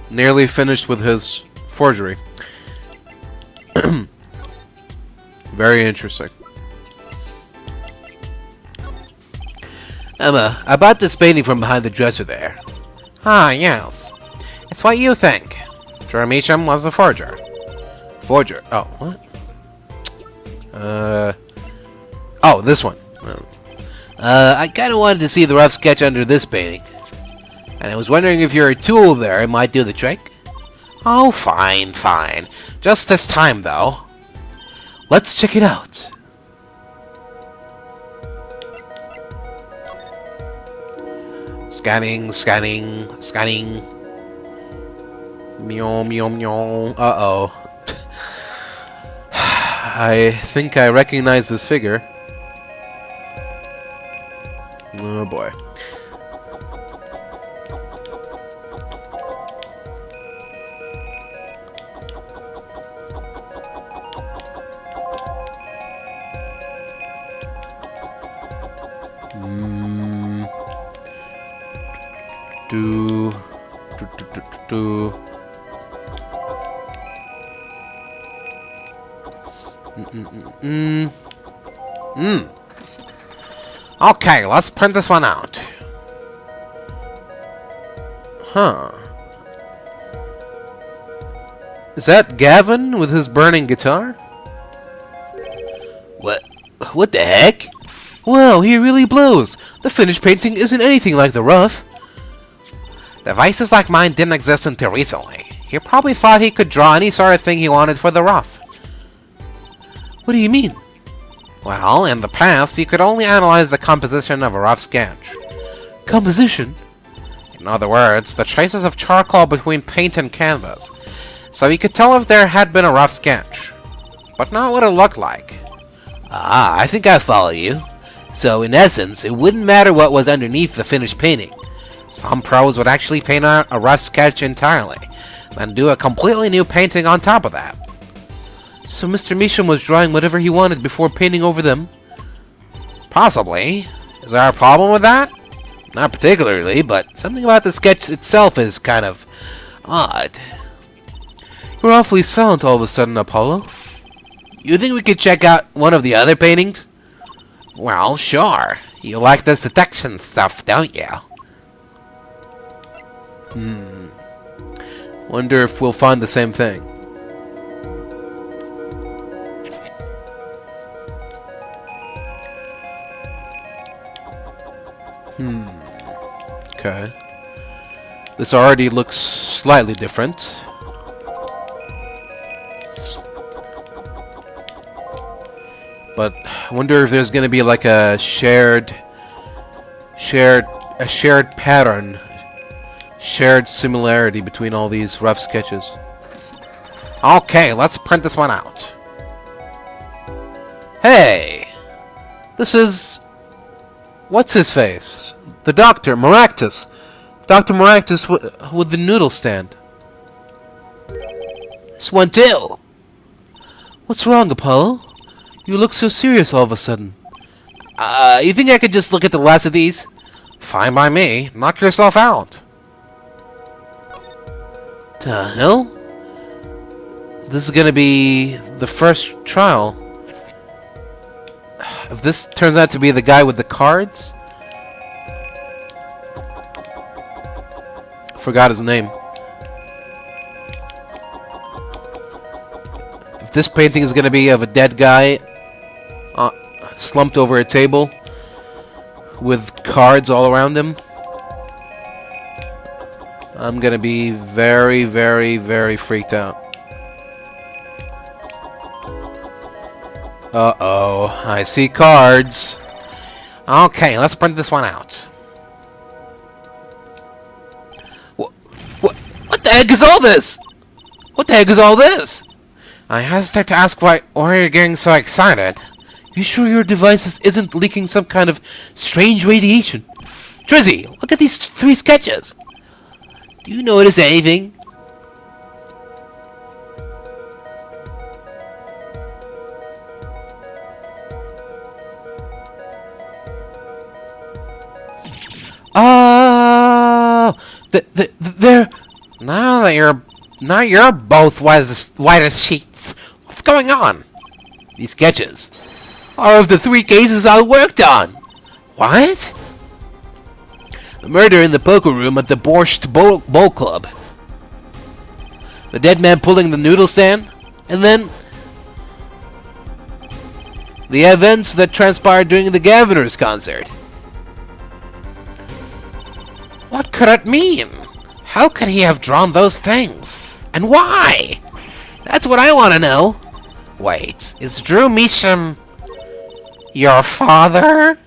[SPEAKER 1] nearly finished with his forgery. Very interesting. Emma, I bought this painting from behind the dresser there. Ah, yes. It's what you think. Drew Meacham was a forger. Forger? Oh, what? Oh, this one. I kinda wanted to see the rough sketch under this painting. And I was wondering if your tool there it might do the trick. Oh, fine, fine. Just this time, though. Let's check it out. Scanning, scanning, scanning. Meow, meow, meow. Uh-oh. I think I recognize this figure. Oh boy.
[SPEAKER 4] do, do, do, do, do.
[SPEAKER 3] Okay, let's print this one out.
[SPEAKER 4] Huh. Is that Gavin with his burning guitar?
[SPEAKER 2] What the heck?
[SPEAKER 4] Wow, he really blows. The finished painting isn't anything like the rough.
[SPEAKER 3] Devices like mine didn't exist until recently. He probably thought he could draw any sort of thing he wanted for the rough.
[SPEAKER 4] What do you mean?
[SPEAKER 3] Well, in the past, you could only analyze the composition of a rough sketch.
[SPEAKER 4] Composition?
[SPEAKER 3] In other words, the traces of charcoal between paint and canvas. So you could tell if there had been a rough sketch, but not what it looked like.
[SPEAKER 2] Ah, I think I follow you. So, in essence, it wouldn't matter what was underneath the finished painting.
[SPEAKER 3] Some pros would actually paint out a rough sketch entirely, then do a completely new painting on top of that.
[SPEAKER 4] So Mr. Measham was drawing whatever he wanted before painting over them?
[SPEAKER 3] Possibly. Is there a problem with that?
[SPEAKER 2] Not particularly, but something about the sketch itself is kind of odd.
[SPEAKER 4] You're awfully silent all of a sudden, Apollo.
[SPEAKER 2] You think we could check out one of the other paintings?
[SPEAKER 3] Well, sure. You like this detection stuff, don't you?
[SPEAKER 4] Wonder if we'll find the same thing. Okay. This already looks slightly different. But I wonder if there's going to be like a shared pattern, shared similarity between all these rough sketches.
[SPEAKER 3] Okay, let's print this one out.
[SPEAKER 4] Hey! This is... what's his face? The Doctor, Maractus. Dr. Maractus with the noodle stand.
[SPEAKER 2] This one too.
[SPEAKER 4] What's wrong, Apollo? You look so serious all of a sudden.
[SPEAKER 2] You think I could just look at the last of these?
[SPEAKER 3] Fine by me. Knock yourself out.
[SPEAKER 4] The hell? This is gonna be the first trial. If this turns out to be the guy with the cards... Forgot his name. If this painting is gonna be of a dead guy slumped over a table with cards all around him, I'm gonna be very, very, very freaked out. Uh-oh, I see cards.
[SPEAKER 3] Okay, let's print this one out.
[SPEAKER 2] What the heck is all this? What the heck is all this?
[SPEAKER 3] I hesitate to ask why you're getting so excited.
[SPEAKER 4] You sure your device isn't leaking some kind of strange radiation?
[SPEAKER 2] Trizzy, look at these 3 sketches. Do you notice anything?
[SPEAKER 4] Oh, they're...
[SPEAKER 3] Now you're both white as sheets. What's going on?
[SPEAKER 2] These sketches are of the 3 cases I worked on.
[SPEAKER 3] What?
[SPEAKER 2] The murder in the poker room at the Borscht Bowl Club. The dead man pulling the noodle stand. And then the events that transpired during the Gaviners concert.
[SPEAKER 3] What could it mean? How could he have drawn those things? And why?
[SPEAKER 2] That's what I want to know.
[SPEAKER 3] Wait, is Drew Measham your father?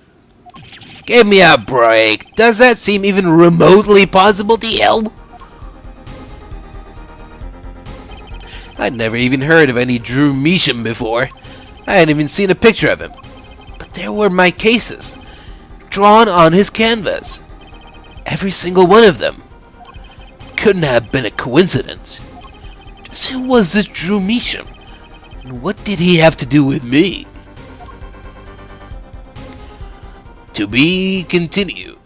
[SPEAKER 2] Give me a break. Does that seem even remotely possible to you? I'd never even heard of any Drew Measham before. I hadn't even seen a picture of him. But there were my cases, drawn on his canvas. Every single one of them. Couldn't have been a coincidence. Just who was this Drew Measham? And what did he have to do with me? To be continued.